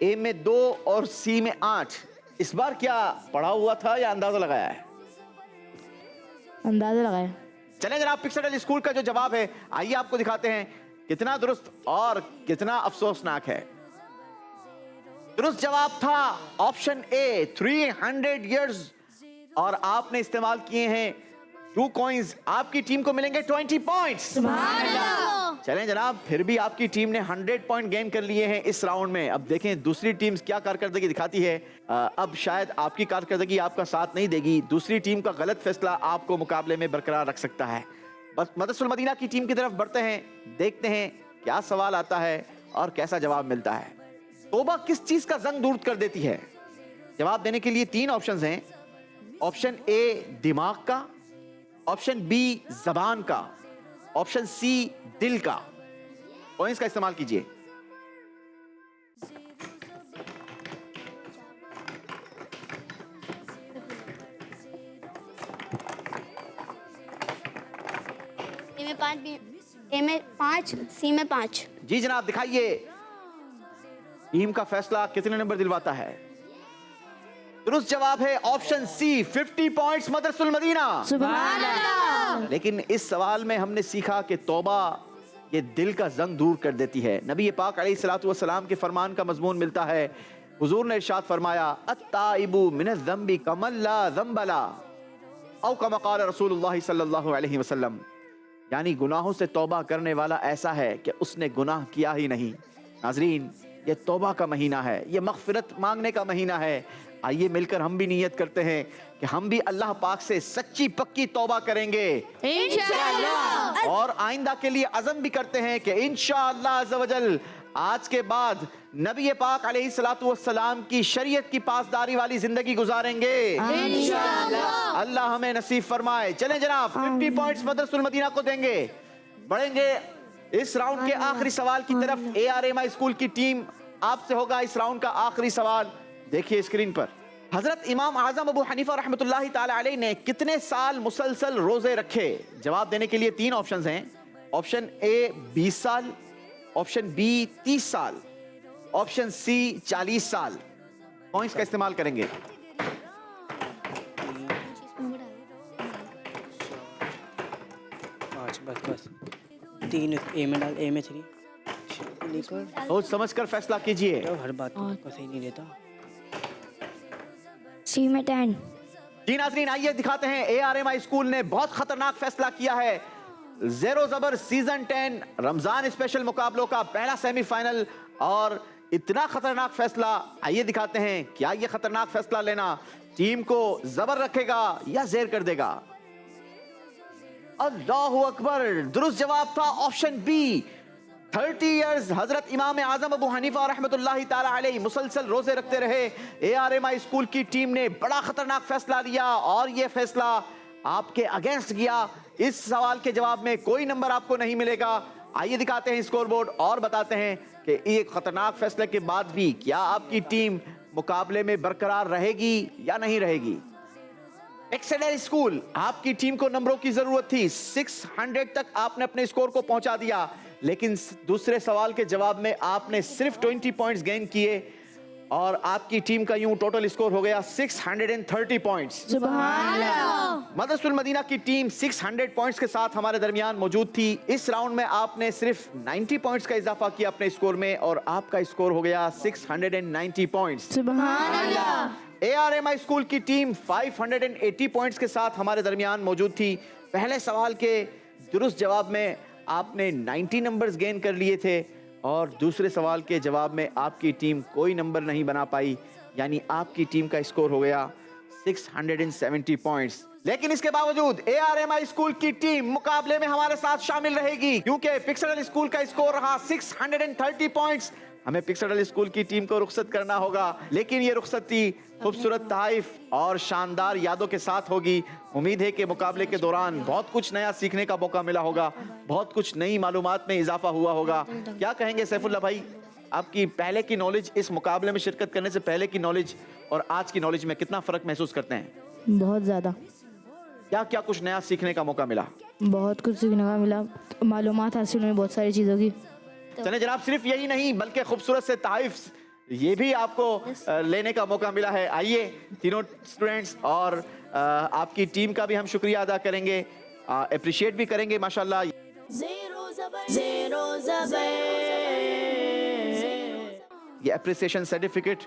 ए में 2 और सी में 8। इस बार क्या पढ़ा हुआ था या अंदाजा लगाया है? अंदाजा लगाया। चलें जनाब, पिक्सेडल स्कूल का जो जवाब है आइए आपको दिखाते हैं कितना दुरुस्त और कितना अफसोसनाक है। दुरुस्त जवाब था ऑप्शन ए 300 इयर्स और आपने इस्तेमाल किए हैं 2 कॉइंस। आपकी टीम को मिलेंगे 20 पॉइंट्स। चलें जनाब, फिर भी आपकी टीम ने 100 पॉइंट गेन कर लिए हैं इस राउंड में। अब देखें दूसरी टीम क्या कारकर्दगी दिखाती है। अब शायद आपकी कारकर्दगी आपका साथ नहीं देगी। दूसरी टीम का गलत फैसला आपको मुकाबले में बरकरार रख सकता है। बस मदरसुल मदीना की टीम की तरफ बढ़ते हैं, देखते हैं क्या सवाल आता है और कैसा जवाब मिलता है। तौबा किस चीज का जंग दूर कर देती है? जवाब देने के लिए 3 ऑप्शंस हैं। ऑप्शन ए दिमाग का, ऑप्शन बी जबान का, ऑप्शन सी दिल का। पॉइंट्स का इस्तेमाल कीजिए। ए में 5, सी में 5। जी जनाब, दिखाइए टीम का फैसला कितने नंबर दिलवाता है। दुरुस्त जवाब है option C 50 points Madrasatul Medina. सुभान अल्लाह। लेकिन इस सवाल में हमने सीखा कि तौबा ये दिल का जंग दूर कर देती है। नबी पाक अलैहिस्सलातु वस्सलाम के फरमान का मजमून मिलता है। हुजूर ने इरशाद फरमाया अत्ताइबु मिनज़ ज़ंबि कमन ला ज़ंब ला औ कमा क़ाल रसूलुल्लाह सल्लल्लाहु अलैहि वसल्लम, यानी गुनाहों से तौबा करने वाला ऐसा है कि उसने गुनाह किया ही नहीं। नाजरीन, ये तौबा का महीना है, ये मग़फ़िरत मांगने का महीना है। आइए मिलकर हम भी नियत करते हैं कि हम भी अल्लाह पाक से सच्ची पक्की तौबा करेंगे इंशाअल्लाह, और आइंदा के लिए अज़म भी करते हैं कि इंशाअल्लाह अज़्ज़ व जल आज के बाद नबी पाक अलैहिस्सलातु वस्सलाम की शरीयत की पासदारी वाली जिंदगी गुजारेंगे इंशाअल्लाह। अल्लाह हमें नसीब फरमाए। चलें जनाब, 50 पॉइंट्स मदरसुल मदीना को देंगे। बढ़ेंगे इस राउंड के आखिरी सवाल की तरफ। ARMI स्कूल की टीम आपसे होगा इस राउंड का आखिरी सवाल। देखिए स्क्रीन पर, हजरत इमाम आजम अबू हनीफा रहमतुल्लाहि ताला अलैह ने कितने साल मुसलसल रोजे रखे? जवाब देने के लिए 3 ऑप्शंस हैं। ऑप्शन ए 20 साल, ऑप्शन बी 30 साल, ऑप्शन सी 40 साल। पॉइंट्स का इस्तेमाल करेंगे। बस 3 ए में डाल, ए में 3 सोच समझकर फैसला कीजिए। हर बात को सही नहीं देता। सी में 10। जी नाज़रीन, आइए दिखाते हैं ARMI स्कूल ने बहुत खतरनाक फैसला किया है। ज़ेरो ज़बर सीजन 10 रमजान स्पेशल मुकाबलों का पहला सेमीफाइनल, और इतना खतरनाक फैसला। आइए दिखाते हैं क्या ये खतरनाक फैसला लेना टीम को जबर रखेगा या ज़ेर कर देगा। अल्लाहु अकबर। दुरुस्त जवाब था ऑप्शन बी 30 इयर्स। हजरत इमाम आजम अबू हनीफा रहमतुल्लाहि ताला अलैह मुसलसल रोजे रखते रहे। ARMI स्कूल की टीम ने बड़ा खतरनाक फैसला लिया और यह फैसला आपके अगेंस्ट गया। इस सवाल के जवाब में कोई नंबर आपको नहीं मिलेगा। आइए दिखाते हैं स्कोर बोर्ड और बताते हैं कि एक खतरनाक फैसले के बाद भी क्या आपकी टीम मुकाबले में बरकरार रहेगी या नहीं रहेगी। पिक्सेडल स्कूल, आपकी टीम को नंबरों की जरूरत थी। 600 तक आपने अपने स्कोर को पहुंचा दिया, लेकिन दूसरे सवाल के जवाब में आपने सिर्फ 20 पॉइंट्स गेन किए और आपकी टीम का यूं टोटल स्कोर हो गया 630 पॉइंट्स। सुभान अल्लाह। मदरसुल मदीना की टीम 600 पॉइंट्स के साथ हमारे दरमियान मौजूद थी। इस राउंड में आपने सिर्फ 90 पॉइंट्स का इजाफा किया अपने स्कोर में और आपका स्कोर हो गया 690 पॉइंट्स। सुभान अल्लाह। ARMI स्कूल की टीम 580 पॉइंट्स के साथ हमारे दरमियान मौजूद थी। पहले सवाल के दुरुस्त जवाब में आपने 90 नंबर्स गेन कर लिए थे और दूसरे सवाल के जवाब में आपकी टीम कोई नंबर नहीं बना पाई, यानी आपकी टीम का स्कोर हो गया 670 पॉइंट्स। लेकिन इसके बावजूद ARMI स्कूल की टीम मुकाबले में हमारे साथ शामिल रहेगी क्योंकि पिक्सडल स्कूल का स्कोर रहा 630 पॉइंट्स। हमें पिक्सडल स्कूल की टीम को रुखसत करना होगा, लेकिन ये रुखसती खूबसूरत तहफ़ और शानदार यादों के साथ होगी। उम्मीद है कि मुकाबले के दौरान बहुत कुछ नया सीखने का मौका मिला होगा, बहुत कुछ नई मालूमात में इजाफा हुआ होगा। क्या कहेंगे सैफुल्लाह भाई, आपकी पहले की नॉलेज, इस मुकाबले में शिरकत करने से पहले की नॉलेज और आज की नॉलेज में कितना फ़र्क महसूस करते हैं? बहुत ज़्यादा। क्या क्या कुछ नया सीखने का मौका मिला? बहुत कुछ सीखने का मिला, मालूमात हासिल हुई बहुत सारी चीज़ों की। चले जनाब, सिर्फ यही नहीं बल्कि खूबसूरत से ताइफ ये भी आपको लेने का मौका मिला है। आइए तीनों स्टूडेंट्स और आपकी टीम का भी हम शुक्रिया अदा करेंगे, अप्रिशिएट भी करेंगे माशाल्लाह। Zero Zabar, Zero Zabar. ये अप्रिसिएशन सर्टिफिकेट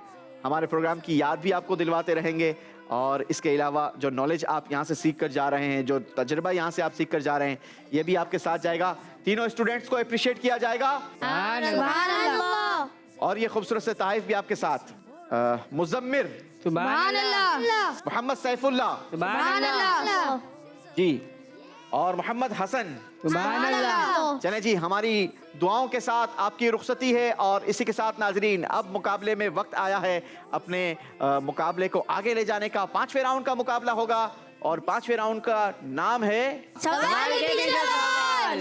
हमारे प्रोग्राम की याद भी आपको दिलवाते रहेंगे और इसके अलावा जो नॉलेज आप यहाँ से सीख कर जा रहे हैं, जो तजुर्बा यहाँ से आप सीख कर जा रहे हैं, ये भी आपके साथ जाएगा। तीनों स्टूडेंट्स को अप्रिशिएट किया जाएगा और ये खूबसूरत से तहफ़ भी आपके साथ। मुज़म्मिर, मोहम्मद सैफुल्लाह जी और मोहम्मद हसन, चले जी, हमारी दुआओं के साथ आपकी रुखसती है। और इसी के साथ नाजरीन, अब मुकाबले में वक्त आया है अपने मुकाबले को आगे ले जाने का। 5वें राउंड का मुकाबला होगा और 5वें राउंड का नाम है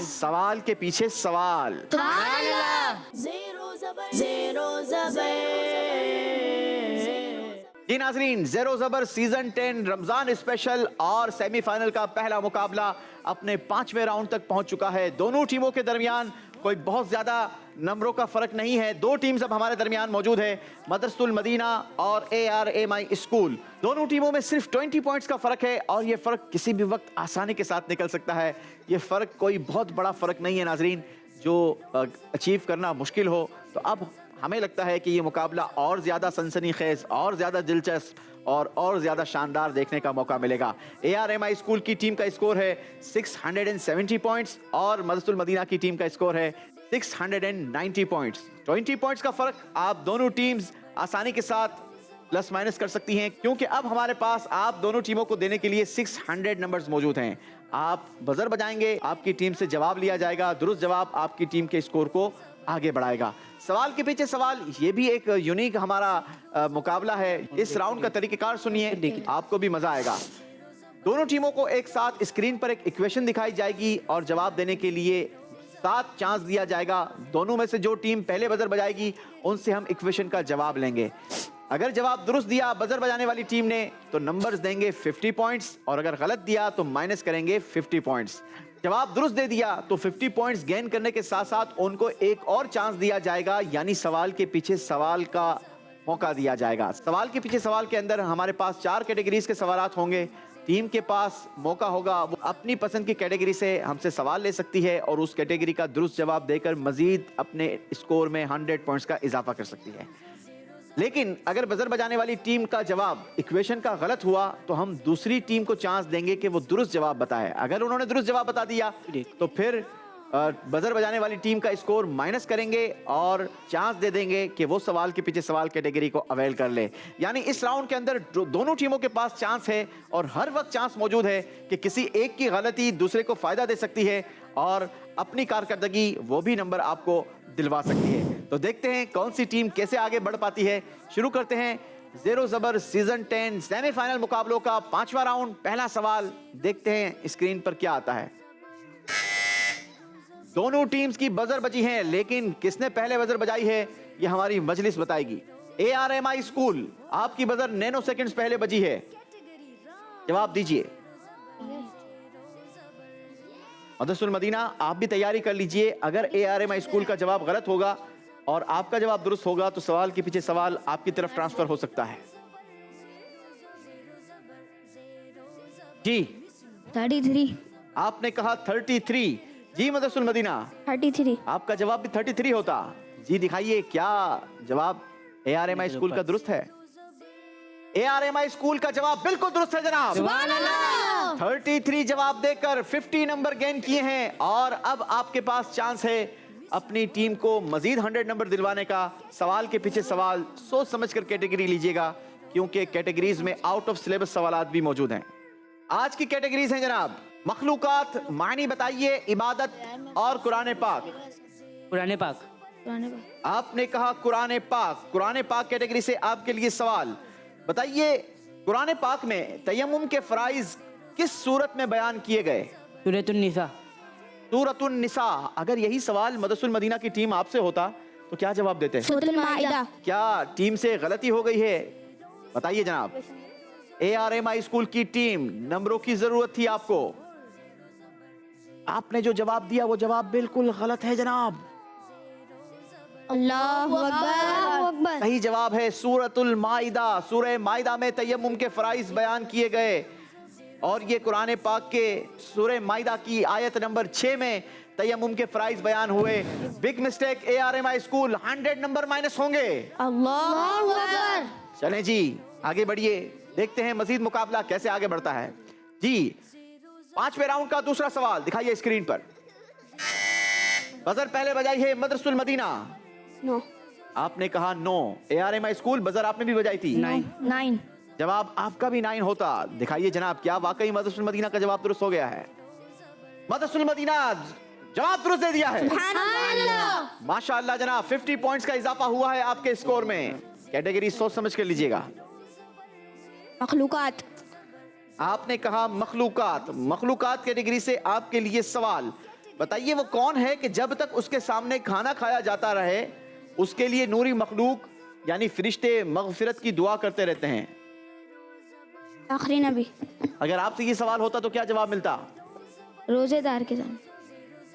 सवाल के पीछे सवाल। Zero Zabar, Zero Zabar. जी नाजरीन, ज़ेरो ज़बर सीजन 10 रमजान स्पेशल और सेमीफाइनल का पहला मुकाबला अपने 5वें राउंड तक पहुंच चुका है। दोनों टीमों के दरमियान कोई बहुत ज्यादा नंबरों का फर्क नहीं है। दो टीम्स अब हमारे दरमियान मौजूद है, मदरसतुल मदीना और ARMI स्कूल। दोनों टीमों में सिर्फ 20 पॉइंट्स का फर्क है और ये फर्क किसी भी वक्त आसानी के साथ निकल सकता है। ये फर्क कोई बहुत बड़ा फर्क नहीं है नाजरीन जो अचीव करना मुश्किल हो। तो अब हमें लगता है कि ये मुकाबला और ज़्यादा सनसनीखेज, और ज़्यादा दिलचस्प और ज़्यादा शानदार देखने का मौका मिलेगा। ARMI स्कूल की टीम का स्कोर है 670 पॉइंट्स और मदरसतुल मदीना की टीम का स्कोर है 690 पॉइंट्स। 20 पॉइंट्स का फ़र्क आप दोनों टीम्स आसानी के साथ प्लस माइनस कर सकती हैं, क्योंकि अब हमारे पास आप दोनों टीमों को देने के लिए 600 नंबर्स मौजूद हैं। आप बजर बजाएंगे, आपकी टीम से जवाब लिया जाएगा, दुरुस्त जवाब आपकी टीम के स्कोर को आगे बढ़ाएगा। सवाल के पीछे सवाल, ये भी एक यूनिक हमारा मुकाबला है। इस राउंड का तरीकेकार सुनिए, आपको भी मजा आएगा। दोनों टीमों को एक साथ स्क्रीन पर एक इक्वेशन दिखाई जाएगी और जवाब देने के लिए 7 चांस दिया जाएगा। दोनों में से जो टीम पहले बजर बजाएगी उनसे हम इक्वेशन का जवाब लेंगे। अगर जवाब दुरुस्त दिया बजर बजाने वाली टीम ने तो नंबर्स देंगे 50 पॉइंट्स और अगर गलत दिया तो माइनस करेंगे 50 पॉइंट्स। जवाब दुरुस्त दे दिया तो 50 पॉइंट्स गेन करने के साथ साथ उनको एक और चांस दिया जाएगा, यानी सवाल के पीछे सवाल का मौका दिया जाएगा। सवाल के पीछे सवाल के अंदर हमारे पास 4 कैटेगरीज के सवालात होंगे। टीम के पास मौका होगा, वो अपनी पसंद की कैटेगरी से हमसे सवाल ले सकती है और उस कैटेगरी का दुरुस्त जवाब देकर मजीद अपने स्कोर में 100 पॉइंट्स का इजाफा कर सकती है। लेकिन अगर बजर बजाने वाली टीम का जवाब इक्वेशन का गलत हुआ तो हम दूसरी टीम को चांस देंगे कि वो दुरुस्त जवाब बताए। अगर उन्होंने दुरुस्त जवाब बता दिया तो फिर बजर बजाने वाली टीम का स्कोर माइनस करेंगे और चांस दे देंगे कि वो सवाल के पीछे सवाल कैटेगरी को अवेल कर ले। यानी इस राउंड के अंदर दोनों टीमों के पास चांस है और हर वक्त चांस मौजूद है कि किसी एक की गलती दूसरे को फायदा दे सकती है और अपनी कारकर्दगी वो भी नंबर आपको दिलवा सकती है। तो देखते हैं कौन सी टीम कैसे आगे बढ़ पाती है। शुरू करते हैं ज़ेरो ज़बर सीजन 10 सेमीफाइनल मुकाबलों का 5वां राउंड। पहला सवाल देखते हैं स्क्रीन पर क्या आता है। दोनों टीम्स की बजर बजी हैं, लेकिन किसने पहले बजर बजाई है ये हमारी मजलिस बताएगी। ARMI स्कूल, आपकी बजर नैनो सेकंड्स पहले बजी है, जवाब दीजिए। मदरसतुल मदीना, आप भी तैयारी कर लीजिए। अगर ARMI स्कूल का जवाब गलत होगा और आपका जवाब दुरुस्त होगा तो सवाल के पीछे सवाल आपकी तरफ ट्रांसफर हो सकता है। जी 33। आपने कहा 33। जी मदरसतुल मदीना, 33। आपका जवाब भी 33 होता। जी दिखाइए क्या जवाब ARMI स्कूल का दुरुस्त है। ARMI स्कूल का जवाब बिल्कुल दुरुस्त है जनाब। 33 जवाब देकर 50 नंबर गेन किए हैं और अब आपके पास चांस है अपनी टीम को मजीद 100 नंबर दिलवाने का। सवाल के पीछे सवाल सोच समझकर कैटेगरी लीजिएगा, क्योंकि कैटेगरीज में आउट ऑफ सिलेबस सवालात भी मौजूद हैं। आज की कैटेगरीज हैं जनाब, मखलूकात, मानी बताइए, इबादत और कुरान पाक। कुरान पाक। आपने कहा कुरान पाक। कुरान पाक कैटेगरी से आपके लिए सवाल, बताइए कुरान पाक में तयम्मुम के फराइज किस सूरत में बयान किए गए? सूरतुन निसा। सूरतुन निसा। अगर यही सवाल मदरसुल मदीना की टीम आपसे होता तो क्या जवाब देते? सूरतुल माइदा। क्या टीम से गलती हो गई है? बताइए जनाब। ARMI स्कूल की टीम, नंबरों की जरूरत थी आपको, आपने जो जवाब दिया वो जवाब बिल्कुल गलत है जनाब। अल्लाहु अकबर। सही जवाब है सूरतुल माइदा। सूरह माइदा में तयम्मुम के फराइज बयान किए गए और ये कुरान पाक के सूरह माइदा की आयत नंबर 6 में तयम्मुम के फराइज बयान हुए। Big mistake ARMI school, 100 number minus होंगे। अल्लाहु अकबर। चलें जी आगे बढ़िए, देखते हैं मजीद मुकाबला कैसे आगे बढ़ता है जी। 5वें राउंड का दूसरा सवाल दिखाइए स्क्रीन पर। बजर पहले बजाई है मदरसुल मदीना। नो। आपने कहा नो। ARMI स्कूल, बजर आपने भी बजाई थी। 9। जवाब आपका भी 9 होता। दिखाइए जनाब, क्या वाकई मदरसुल मदीना का जवाब दुरुस्त हो गया है? मदरसुल मदीना जवाब दुरुस्त दे दिया है। माशाअल्लाह जनाब, 50 पॉइंट्स का इजाफा हुआ है आपके स्कोर में। कैटेगरी सोच समझ कर लीजिएगा। मखलूकात। आपने कहा मखलूकात। मखलूकात कैटेगरी से आपके लिए सवाल, बताइए वो कौन है कि जब तक उसके सामने खाना खाया जाता रहे उसके लिए नूरी मखलूक यानी फरिश्ते मगफिरत की दुआ करते रहते हैं? आखिरी नबी। अगर आपसे ये सवाल होता तो क्या जवाब मिलता? रोजेदार के सामने।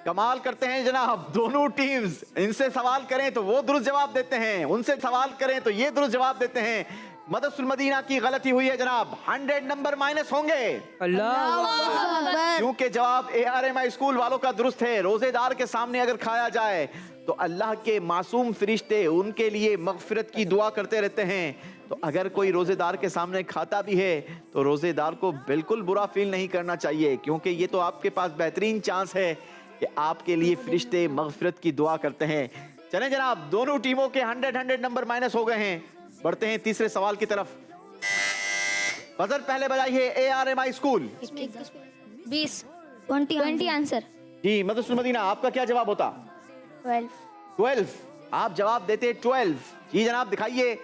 कमाल करते हैं जनाब दोनों टीम्स। इनसे सवाल करें तो वो दुरुस्त जवाब देते हैं, उनसे सवाल करें तो ये दुरुस्त जवाब देते हैं। मदरसुल मदीना की गलती हुई है जनाब, 100 नंबर माइनस होंगे अल्लाह। क्योंकि जवाब ARMI स्कूल वालों का दुरुस्त है। रोजेदार के सामने अगर खाया जाए तो अल्लाह के मासूम फरिश्ते उनके लिए मगफिरत की दुआ करते रहते हैं। तो अगर कोई रोजेदार के सामने खाता भी है तो रोजेदार को बिल्कुल बुरा फील नहीं करना चाहिए, क्योंकि ये तो आपके पास बेहतरीन चांस है कि आपके लिए फरिश्ते मगफिरत की दुआ करते हैं। चलें जनाब, दोनों टीमों के 100 नंबर माइनस हो गए हैं। बढ़ते हैं तीसरे सवाल की तरफ। बजर पहले बजाई है ARMI स्कूल। 20 आंसर। जी मदरसुल मदीना, आपका क्या जवाब होता? 12। आप जवाब देते 12। जी जनाब, दिखाइए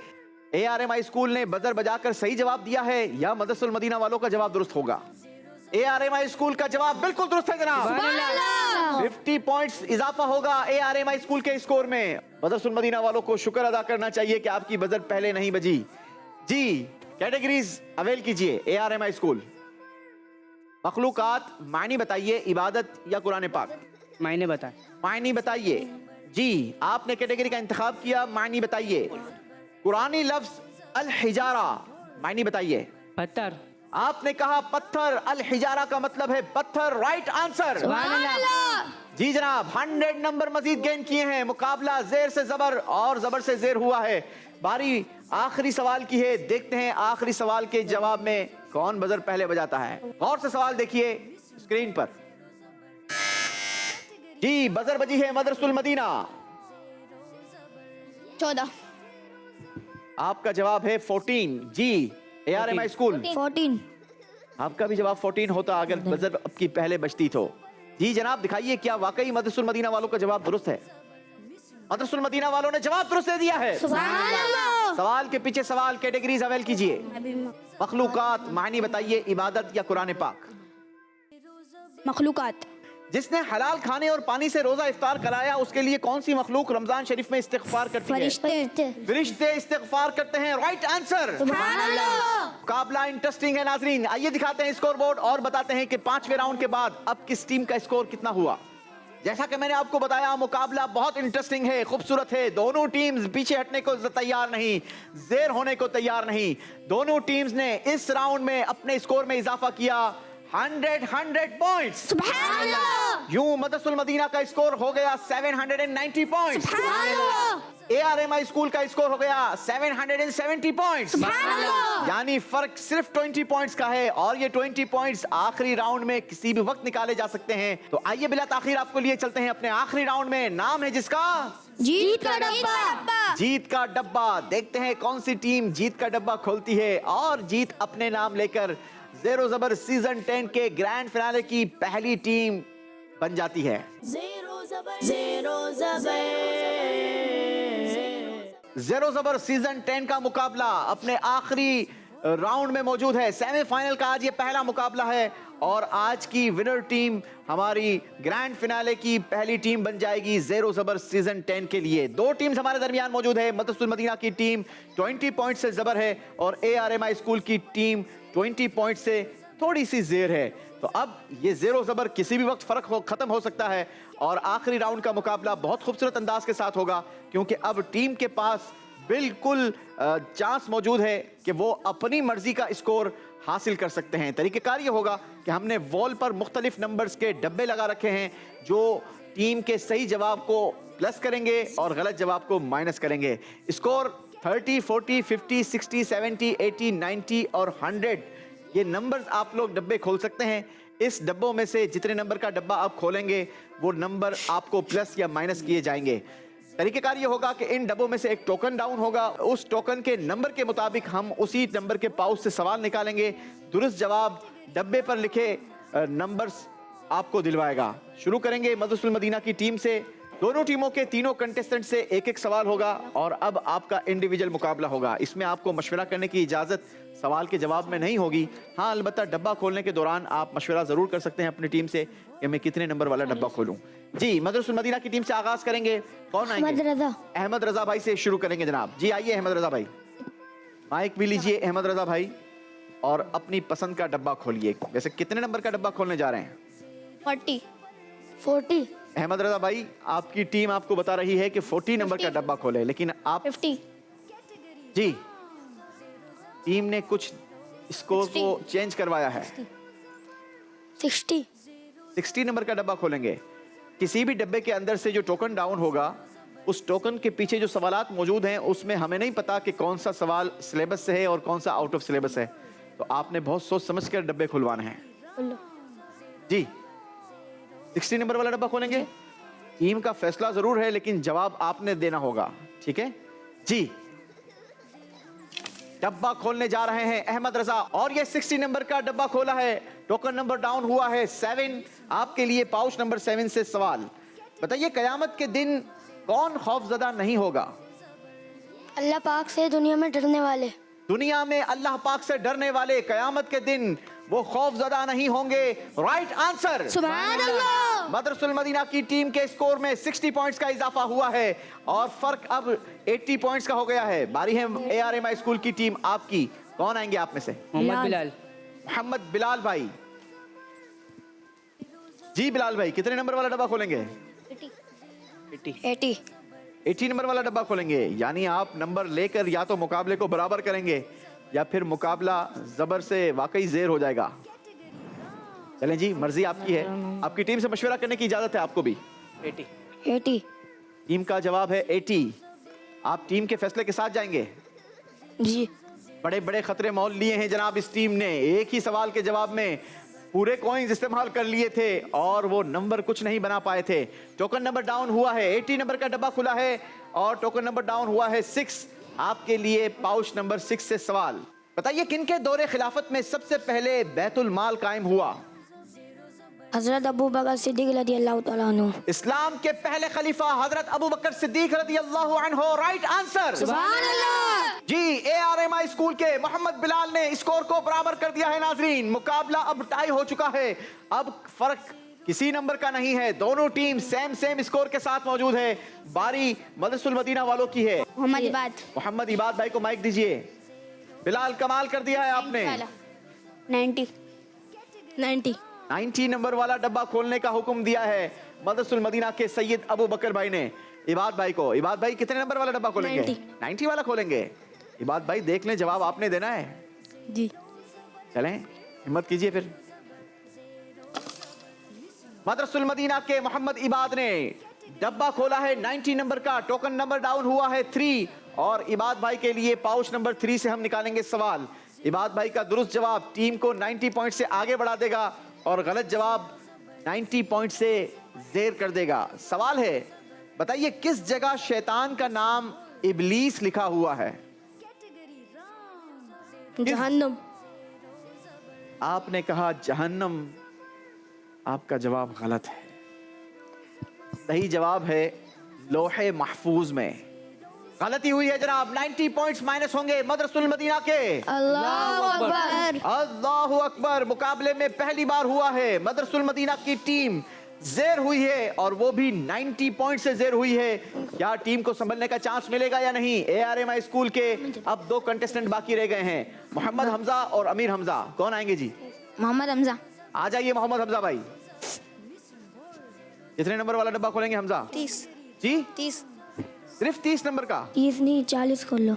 ARMI स्कूल ने बजर बजाकर सही जवाब दिया है या मदरसुल मदीना वालों का जवाब दुरुस्त होगा? ARMI स्कूल का जवाब बिल्कुल दुरुस्त है जनाब। 50 पॉइंट्स इजाफा होगा ARMI स्कूल के स्कोर में। मदरसुल मदीना वालों को शुक्र अदा करना चाहिए कि आपकी बजर पहले नहीं बजी। जी कैटेगरीज अवेल कीजिए। ARMI स्कूल, मखलूकात, मानी बताइए, इबादत या कुरान पाक? मायने बता। मानी बताइए। जी आपने कैटेगरी का इंतखाब किया, मानी बताइए। कुरानी लफ्ज अल हिजारा, मानी बताइए। पत्थर। आपने कहा पत्थर। अल हिजारा का मतलब है पत्थर। Right answer. जी जनाब, 100 नंबर मजीद गेन किए हैं। मुकाबला जेर से जबर और जबर से जेर हुआ है। बारी आखिरी सवाल की है, देखते हैं आखिरी सवाल के जवाब में कौन बजर पहले बजाता है। गौर से सवाल देखिए स्क्रीन पर। जी बजर बजी है मदरसुल मदीना। 14। आपका जवाब है 14। जी ARMI स्कूल, 14। आपका भी जवाब 14 होता अगर बजर आपकी पहले बजती तो। जी जनाब, दिखाइए क्या वाकई मदरसुल मदीना वालों का जवाब दुरुस्त है? मदरसुल मदीना वालों ने जवाब दुरुस्त दे दिया है। सवाल के पीछे सवाल, कैटेगरीज अवेल कीजिए। मखलूकात, मानी बताइए, इबादत या कुरान पाक? मखलूकात। जिसने हलाल खाने और पानी से रोजा इफ्तार कराया उसके लिए कौन सी मखलूक रमजान शरीफ में इस्तिगफार करती है? फरिश्ते इस्तिगफार करते हैं। Right answer. मुकाबला इंटरेस्टिंग है नाजरीन। आइए दिखाते हैं स्कोर बोर्ड और बताते हैं कि 5वें राउंड के बाद अब किस टीम का स्कोर कितना हुआ। जैसा कि मैंने आपको बताया मुकाबला बहुत इंटरेस्टिंग है, खूबसूरत है। दोनों टीम्स पीछे हटने को तैयार नहीं, जेर होने को तैयार नहीं। दोनों टीम्स ने इस राउंड में अपने स्कोर में इजाफा किया। 100 पॉइंट्स। यूं मदरसुल मदीना का स्कोर हो गया 790 पॉइंट्स। ARMI स्कूल का स्कोर हो गया 770 पॉइंट्स। यानी फर्क सिर्फ 20 पॉइंट्स का है और ये 20 पॉइंट्स आखिरी राउंड में किसी भी वक्त निकाले जा सकते हैं। तो आइए बिला ताखीर आपको लिए चलते हैं अपने आखिरी राउंड में। नाम है जिसका जीत का डब्बा। जीत का डब्बा। देखते हैं कौन सी टीम जीत का डब्बा खोलती है और जीत अपने नाम लेकर ज़ेरो ज़बर सीजन 10 के ग्रैंड फिनाले की पहली टीम बन जाती है। Zero Zabar, Zero Zabar. ज़ेरो ज़बर सीजन 10 का मुकाबला अपने आखिरी राउंड में मौजूद है। सेमीफाइनल का आज ये पहला मुकाबला है और आज की विनर टीम हमारी ग्रैंड फिनाले की पहली टीम बन जाएगी ज़ेरो ज़बर सीजन 10 के लिए। दो टीम्स हमारे दरमियान मौजूद है। मदरसुल मदीना की टीम 20 पॉइंट से ज़बर है और ARMI स्कूल की टीम 20 पॉइंट से थोड़ी सी ज़ेर है। तो अब ये ज़ेरो ज़बर किसी भी वक्त फर्क खत्म हो सकता है और आखिरी राउंड का मुकाबला बहुत खूबसूरत अंदाज के साथ होगा, क्योंकि अब टीम के पास बिल्कुल चांस मौजूद है कि वो अपनी मर्जी का स्कोर हासिल कर सकते हैं। तरीकेकार ये होगा कि हमने वॉल पर मुख्तलिफ नंबर्स के डब्बे लगा रखे हैं जो टीम के सही जवाब को प्लस करेंगे और गलत जवाब को माइनस करेंगे। स्कोर 30, 40, 50, 60, 70, 80, 90 और 100 ये नंबर्स आप लोग डब्बे खोल सकते हैं। इस डब्बों में से जितने नंबर का डब्बा आप खोलेंगे वो नंबर आपको प्लस या माइनस किए जाएंगे। तरीकेकार ये होगा कि इन डब्बों में से एक टोकन डाउन होगा, उस टोकन के नंबर के मुताबिक हम उसी नंबर के पाउच से सवाल निकालेंगे। दुरुस्त जवाब डब्बे पर लिखे नंबर्स आपको दिलवाएगा। शुरू करेंगे मदरसुल मदीना की टीम से। दोनों टीमों के तीनों कंटेस्टेंट से एक एक सवाल होगा और अब आपका इंडिविजुअल मुकाबला होगा। इसमें आपको मशवरा करने की इजाजत सवाल के जवाब में नहीं होगी। हाँ, अलबत्ता डब्बा खोलने के दौरान आप मशवरा जरूर कर सकते हैं अपनी टीम से कि मैं कितने नंबर वाला डब्बा खोलूं। जी, मदरसुल मदीना की टीम से आगाज करेंगे। कौन आएंगे? अहमद रजा। अहमद रजा भाई से शुरू करेंगे जनाब। जी आइए अहमद रजा भाई, माइक भी लीजिए अहमद रजा भाई और अपनी पसंद का डब्बा खोलिए। वैसे कितने नंबर का डब्बा खोलने जा रहे हैं? 40। अहमद रजा भाई, आपकी टीम आपको बता रही है कि 40 नंबर का डब्बा खोले, लेकिन आप 50। जी टीम ने कुछ स्कोर को चेंज करवाया है। 60 नंबर का डब्बा खोलेंगे। किसी भी डब्बे के अंदर से जो टोकन डाउन होगा उस टोकन के पीछे जो सवालात मौजूद हैं उसमें हमें नहीं पता कि कौन सा सवाल सिलेबस से है और कौन सा आउट ऑफ सिलेबस है, तो आपने बहुत सोच समझ कर डब्बे खुलवाने हैं। जी 60 नंबर वाला डब्बा खोलेंगे। टीम का फैसला जरूर है लेकिन जवाब आपने देना होगा, ठीक है जी। डब्बा खोलने जा रहे हैं अहमद रजा और ये 60 नंबर का डब्बा खोला है। टोकन नंबर डाउन हुआ है 7। आपके लिए पाउच नंबर 7 से सवाल। बताइए कयामत के दिन कौन खौफजदा नहीं होगा? अल्लाह पाक से दुनिया में डरने वाले। दुनिया में अल्लाह पाक से डरने वाले कयामत के दिन वो खौफजदा नहीं होंगे। Right answer. सुभान अल्लाह। मदरसुल मदीना की टीम के स्कोर में 60 पॉइंट्स का इजाफा हुआ है और फर्क अब 80 पॉइंट्स का हो गया है। बारी है ARMI स्कूल की टीम आपकी। कौन आएंगे आप में से? मोहम्मद बिलाल। मोहम्मद बिलाल भाई। जी बिलाल भाई, कितने नंबर वाला डब्बा खोलेंगे? 80 नंबर वाला डब्बा खोलेंगे। यानी आप नंबर लेकर या तो मुकाबले को बराबर करेंगे या फिर मुकाबला जबर से वाकई जेर हो जाएगा। चलें जी, मर्जी आपकी है। आपकी टीम से मशवरा करने की इजाजत है आपको भी। 80। टीम का जवाब है 80। आप टीम के फैसले के साथ जाएंगे? जी। बड़े बड़े खतरे मोल लिए हैं जनाब इस टीम ने। एक ही सवाल के जवाब में पूरे कॉइन्स इस्तेमाल कर लिए थे और वो नंबर कुछ नहीं बना पाए थे। टोकन नंबर डाउन हुआ है। 80 नंबर का डब्बा खुला है और टोकन नंबर डाउन हुआ है 6। आपके लिए पाउच नंबर 6 से सवाल। बताइए किनके दौरे खिलाफत में सबसे पहले बैतुल माल कायम हुआ? हजरत अबू बकर सिद्दीक रज़ियल्लाहु तआला अन्हु। इस्लाम के पहले खलीफा हजरत अबू बकर सिद्दीक रज़ियल्लाहु अन्हु। Right answer. सुभान अल्लाह। जी, ARMI स्कूल के मोहम्मद बिलाल ने स्कोर को बराबर कर दिया है। नाजरीन, मुकाबला अब टाई हो चुका है। अब फर्क किसी नंबर का नहीं है। दोनों टीम सेम स्कोर के साथ मौजूद है। बारी मदरसुल मदीना वालों की है। मोहम्मद इबाद भाई को माइक दीजिए। बिलाल, कमाल कर दिया है आपने। 90 नंबर वाला डब्बा खोलने का हुक्म दिया है मदरसुल मदीना के सैयद अबू बकर भाई ने इबाद भाई को। इबाद भाई कितने नंबर वाला डब्बा खोलेंगे? 90 वाला खोलेंगे। इबाद भाई देख लें, जवाब आपने देना है जी। चलें, हिम्मत कीजिए फिर। मदरसुल मदीना के मोहम्मद इबाद ने डब्बा खोला है 90 नंबर का। टोकन नंबर डाउन हुआ है 3 और इबाद भाई के लिए पाउच नंबर 3 से हम निकालेंगे सवाल। इबाद भाई का दुरुस्त जवाब टीम को 90 पॉइंट से आगे बढ़ा देगा और गलत जवाब 90 पॉइंट से जेर कर देगा। सवाल है, बताइए किस जगह शैतान का नाम इब्लीस लिखा हुआ है? जहन्नम। आपने कहा जहन्नम, आपका जवाब गलत है। सही जवाब है लोहे महफूज में। गलती हुई है जनाब। 90 पॉइंट्स माइनस होंगे मदरसुल मदीना के। अल्लाहु अकबर। अल्लाहु अकबर। मुकाबले में पहली बार हुआ है मदरसुल मदीना की टीम जेर हुई है और वो भी 90 पॉइंट से जेर हुई है। क्या टीम को संभलने का चांस मिलेगा या नहीं? ARMI स्कूल के अब 2 कंटेस्टेंट बाकी रह गए हैं, मोहम्मद हमजा और अमीर हमजा। कौन आएंगे जी? मोहम्मद हमजा। आ जाइए मोहम्मद हमजा भाई। कितने नंबर वाला डब्बा खोलेंगे हमजा? 30। जी 30। सिर्फ 30 नंबर का? 30 नहीं 40 खोल लो।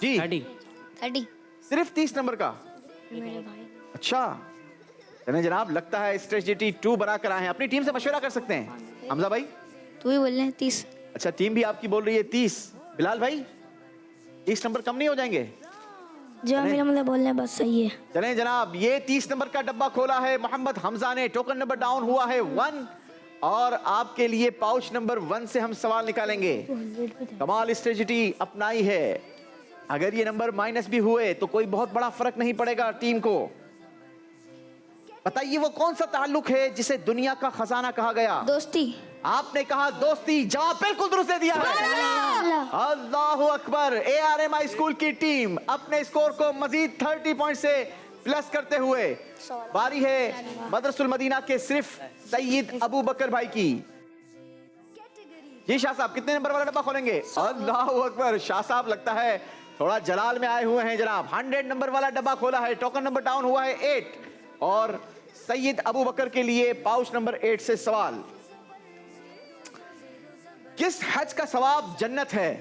जी 30। सिर्फ 30 नंबर का? अच्छा चलें जनाब, लगता है स्ट्रेटजी 2 बनाकर आए हैं। अपनी टीम से मशवरा कर सकते हैं हमजा भाई। तू ही बोल रहे हैं 30। अच्छा टीम भी आपकी बोल रही है 30। बिलाल भाई 30 नंबर कम नहीं हो जाएंगे? जो मेरा मतलब बोलने हैं बस सही है। चलें जनाब, ये 30 नंबर का डब्बा खोला है मोहम्मद हमजा ने। टोकन नंबर डाउन हुआ है 1 और आपके लिए पाउच नंबर 1 से हम सवाल निकालेंगे। कमाल स्ट्रेटजी अपनाई है। अगर ये नंबर माइनस भी हुए तो कोई बहुत बड़ा फर्क नहीं पड़ेगा टीम को। बताइए वो कौन सा ताल्लुक है जिसे दुनिया का खजाना कहा गया? दोस्ती। आपने कहा दोस्ती। जवाब बिल्कुल दुरुस्त दे दिया है। अल्लाहु अकबर। ARMI स्कूल की टीम अपने स्कोर को मजीद 30 पॉइंट से प्लस करते हुए बारी है मदरसुल मदीना के सिर्फ सैयद अबू बकर भाई की। जी शाह साहब कितने नंबर वाला डब्बा खोलेंगे? अल्लाहु अकबर। शाह साहब लगता है थोड़ा जलाल में आए हुए हैं जनाब। 100 नंबर वाला डब्बा खोला है। टोकन नंबर डाउन हुआ है 8 और सैयद अबू बकर के लिए पाउच नंबर 8 से सवाल। किस हज का सवाब जन्नत है?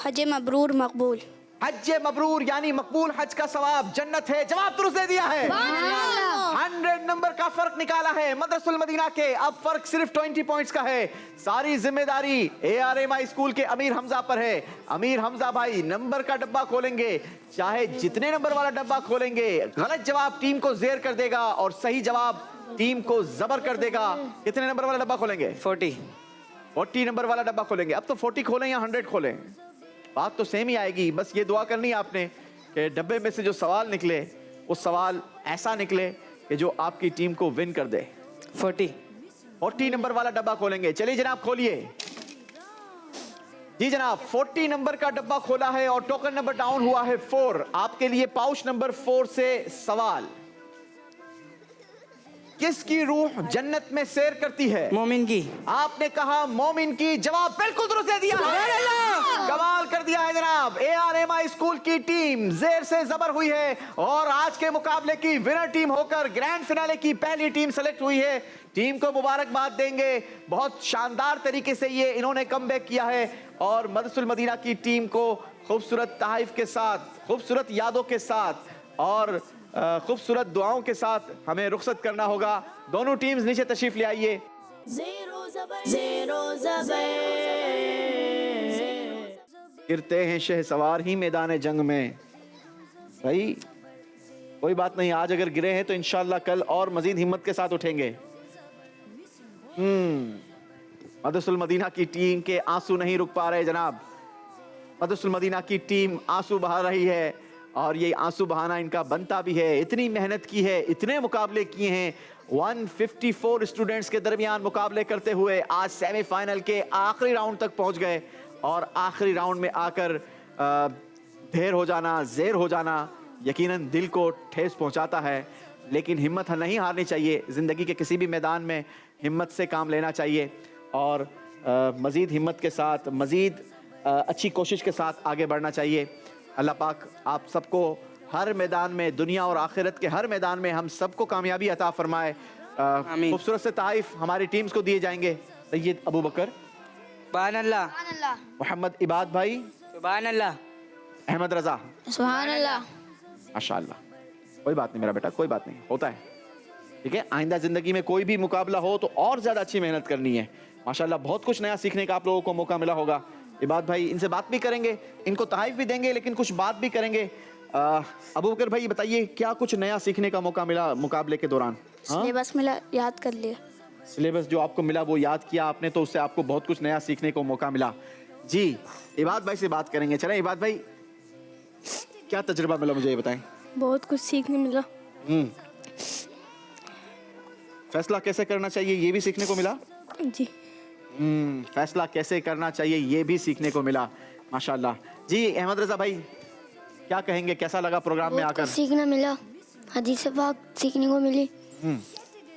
हज मबरूर मकबूल। हज मबरूर यानी मकबूल हज का सवाब जन्नत है। जवाब दुरुस्त दे दिया है। 100 नंबर का फर्क निकाला है मदरसुल मदीना के। अब फर्क सिर्फ 20 पॉइंट्स का है। सारी जिम्मेदारी ARMI स्कूल के अमीर हमजा पर है। अमीर हमजा भाई नंबर का डब्बा खोलेंगे। चाहे जितने नंबर वाला डब्बा खोलेंगे, गलत जवाब टीम को जेर कर देगा और सही जवाब टीम को जबर कर देगा। कितने नंबर वाला डब्बा खोलेंगे? 40 नंबर वाला डब्बा खोलेंगे। अब तो 40 खोलें या 100 खोलें, बात तो सेम ही आएगी। बस ये दुआ करनी है आपने कि डब्बे में से जो सवाल निकले वो सवाल ऐसा निकले कि जो आपकी टीम को विन कर दे। 40 नंबर वाला डब्बा खोलेंगे। चलिए जनाब खोलिए। जी जनाब 40 नंबर का डब्बा खोला है और टोकन नंबर डाउन हुआ है 4। आपके लिए पाउच नंबर 4 से सवाल। किसकी रूह जन्नत में सैर करती है? मोमिन की। आपने कहा मोमिन की। जवाब बिल्कुल दुरुस्त दे दिया है। कमाल कर दिया है जनाब। ARMI स्कूल की टीम जेर से जबर हुई है और आज के मुकाबले की विनर टीम होकर ग्रैंड फिनाले की पहली टीम सेलेक्ट हुई है। टीम को मुबारकबाद देंगे। बहुत शानदार तरीके से ये इन्होंने कमबैक किया है और मदरसुल मदीना की टीम को खूबसूरत तहफ़ के साथ, खूबसूरत यादों के साथ और खूबसूरत दुआओं के साथ हमें रुखसत करना होगा। दोनों टीम्स नीचे तशरीफ ले आइए। ज़ेरो ज़बर। गिरते हैं शहसवार ही मैदान जंग में। भाई कोई बात नहीं, आज अगर गिरे हैं तो इंशाल्लाह कल और मजीद हिम्मत के साथ उठेंगे। मदरसुल मदीना की टीम के आंसू नहीं रुक पा रहे जनाब। मदरसुल मदीना की टीम आंसू बहा रही है और ये आंसू बहाना इनका बनता भी है। इतनी मेहनत की है, इतने मुकाबले किए हैं। 154 स्टूडेंट्स के दरमियान मुकाबले करते हुए आज सेमीफाइनल के आखिरी राउंड तक पहुंच गए और आखिरी राउंड में आकर ढेर हो जाना, जेर हो जाना यकीनन दिल को ठेस पहुंचाता है। लेकिन हिम्मत नहीं हारनी चाहिए। ज़िंदगी के किसी भी मैदान में हिम्मत से काम लेना चाहिए और मज़ीद हिम्मत के साथ, मज़ीद अच्छी कोशिश के साथ आगे बढ़ना चाहिए। अल्लाह पाक आप सबको हर मैदान में, दुनिया और आखिरत के हर मैदान में हम सबको कामयाबी अता फरमाए। खूबसूरत से तारीफ हमारी टीम्स को दिए जाएंगे। सैयद अबू बकर, सुभान अल्लाह। मोहम्मद इबाद भाई, सुभान अल्लाह। अहमद रजा, सुभान अल्लाह। माशाअल्लाह। कोई बात नहीं मेरा बेटा, कोई बात नहीं, होता है, ठीक है। आइंदा जिंदगी में कोई भी मुकाबला हो तो और ज्यादा अच्छी मेहनत करनी है। माशाअल्लाह बहुत कुछ नया सीखने का आप लोगों को मौका मिला होगा। इबाद भाई इनसे बात भी करेंगे, इनको तहफ़ भी देंगे, लेकिन कुछ बात भी करेंगे। अबू बकर भाई बताइए क्या कुछ नया सीखने का मौका मिला मुकाबले के दौरान? सिलेबस मिला, याद कर लिया। सिलेबस जो आपको मिला वो याद किया आपने, तो उससे आपको बहुत कुछ नया सीखने को मौका मिला। जी इबाद भाई से बात करेंगे। चलें इबाद भाई, क्या तजुर्बा मिला मुझे ये बताएं। बहुत कुछ सीखने मिला। फैसला कैसे करना चाहिए ये भी सीखने को मिला। जी। फैसला कैसे करना चाहिए ये भी सीखने को मिला, माशाल्लाह। जी अहमद रजा भाई क्या कहेंगे, कैसा लगा प्रोग्राम में बहुत आकर? कुछ सीखना मिला, हदीस पाक सीखने को मिली,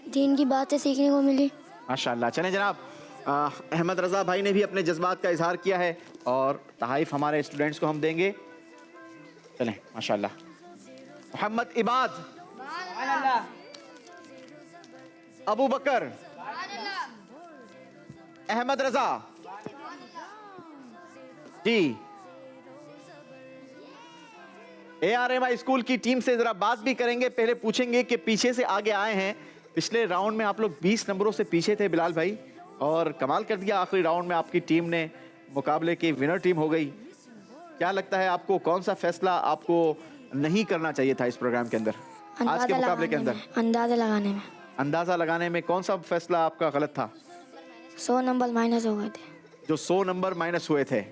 दीन की बातें सीखने को मिली। माशाल्लाह। चलें जनाब, अहमद रजा भाई ने भी अपने जज्बात का इजहार किया है और तहाइफ हमारे स्टूडेंट्स को हम देंगे। चलें माशाल्लाह। मोहम्मद इबाद, अबू बकर, अहमद रजा जी। ARMI स्कूल की टीम से जरा बात भी करेंगे, पहले पूछेंगे कि पीछे से आगे आए हैं। पिछले राउंड में आप लोग 20 नंबरों से पीछे थे बिलाल भाई, और कमाल कर दिया आखिरी राउंड में आपकी टीम ने, मुकाबले की विनर टीम हो गई। क्या लगता है आपको, कौन सा फैसला आपको नहीं करना चाहिए था इस प्रोग्राम के अंदर, आज के मुकाबले के अंदर? अंदाजा लगाने में। अंदाजा लगाने में कौन सा फैसला आपका गलत था? 100 नंबर माइनस हो गए थे। जो 100 नंबर माइनस हुए थे,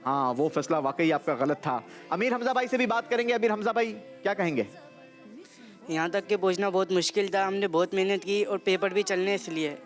हाँ वो फैसला वाकई आपका गलत था। अमीर हमजा भाई से भी बात करेंगे। अमीर हमजा भाई क्या कहेंगे? यहाँ तक के पहुँचना बहुत मुश्किल था, हमने बहुत मेहनत की और पेपर भी चलने इसलिए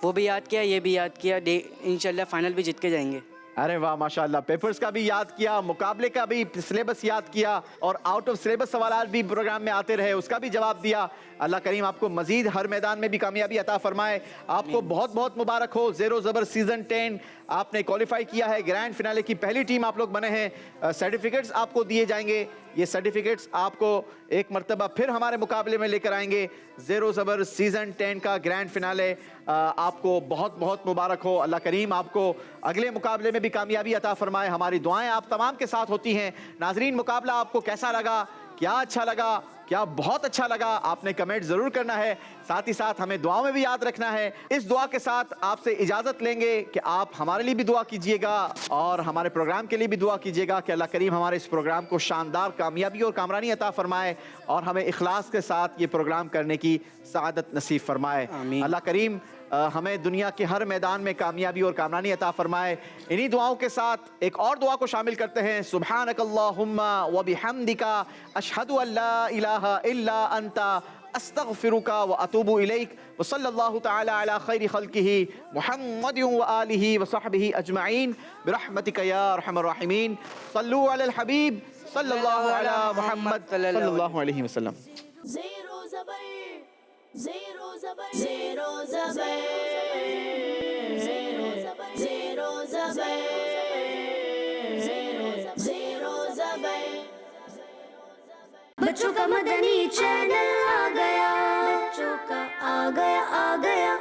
वो भी याद किया, ये भी याद किया, इंशाल्लाह फाइनल भी जीत के जाएंगे। अरे वाह माशाल्लाह, पेपर्स का भी याद किया, मुकाबले का भी सिलेबस याद किया, और आउट ऑफ सिलेबस सवाल भी प्रोग्राम में आते रहे, उसका भी जवाब दिया। अल्लाह करीम आपको मजीद हर मैदान में भी कामयाबी अता फरमाए। आपको बहुत बहुत मुबारक हो, ज़ेरो ज़बर सीजन 10 आपने क्वालिफाई किया है, ग्रैंड फिनाले की पहली टीम आप लोग बने हैं। सर्टिफिकेट्स आपको दिए जाएंगे, ये सर्टिफिकेट्स आपको एक मरतबा फिर हमारे मुकाबले में लेकर आएंगे। ज़ेरो ज़बर सीजन 10 का ग्रैंड फिनाले आपको बहुत बहुत मुबारक हो। अल्लाह करीम आपको अगले मुकाबले में भी कामयाबी अता फरमाए। हमारी दुआएं आप तमाम के साथ होती हैं। नाजरीन, मुकाबला आपको कैसा लगा, क्या अच्छा लगा, क्या बहुत अच्छा लगा, आपने कमेंट जरूर करना है। साथ ही साथ हमें दुआ में भी याद रखना है। इस दुआ के साथ आपसे इजाजत लेंगे कि आप हमारे लिए भी दुआ कीजिएगा और हमारे प्रोग्राम के लिए भी दुआ कीजिएगा कि अल्लाह करीम हमारे इस प्रोग्राम को शानदार कामयाबी और कामरानी अता फरमाए और हमें इखलास के साथ ये प्रोग्राम करने की सआदत नसीब फरमाए। अल्लाह करीम हमें दुनिया के हर मैदान में कामयाबी और कामरानी अता फरमाए। इन्हीं दुआओं के साथ एक और दुआ को शामिल करते हैं। सुब्हानकल्लाहुम्मा व बिहम्दिका अशहदु अल्ला इलाहा इल्ला अंता अस्तगफिरुका व अतूबु इलैक व सल्लल्लाहु तआला अला खैरि खल्किही मुहम्मदिन व आलिही व सहबिही अजमईन बिरहमतिका या अरहमर राहिमीन। सल्लु अलल हबीब सल्लल्लाहु अला मुहम्मद सल्लल्लाहु अलैहि वसल्लम। ज़ेरो ज़बर, ज़ेरो ज़बर, ज़ेरो ज़बर, ज़ेरो ज़बर, ज़ेरो ज़बर, ज़ेरो ज़बर। बच्चों का मदनी चैनल आ गया, बच्चों का आ गया, आ गया।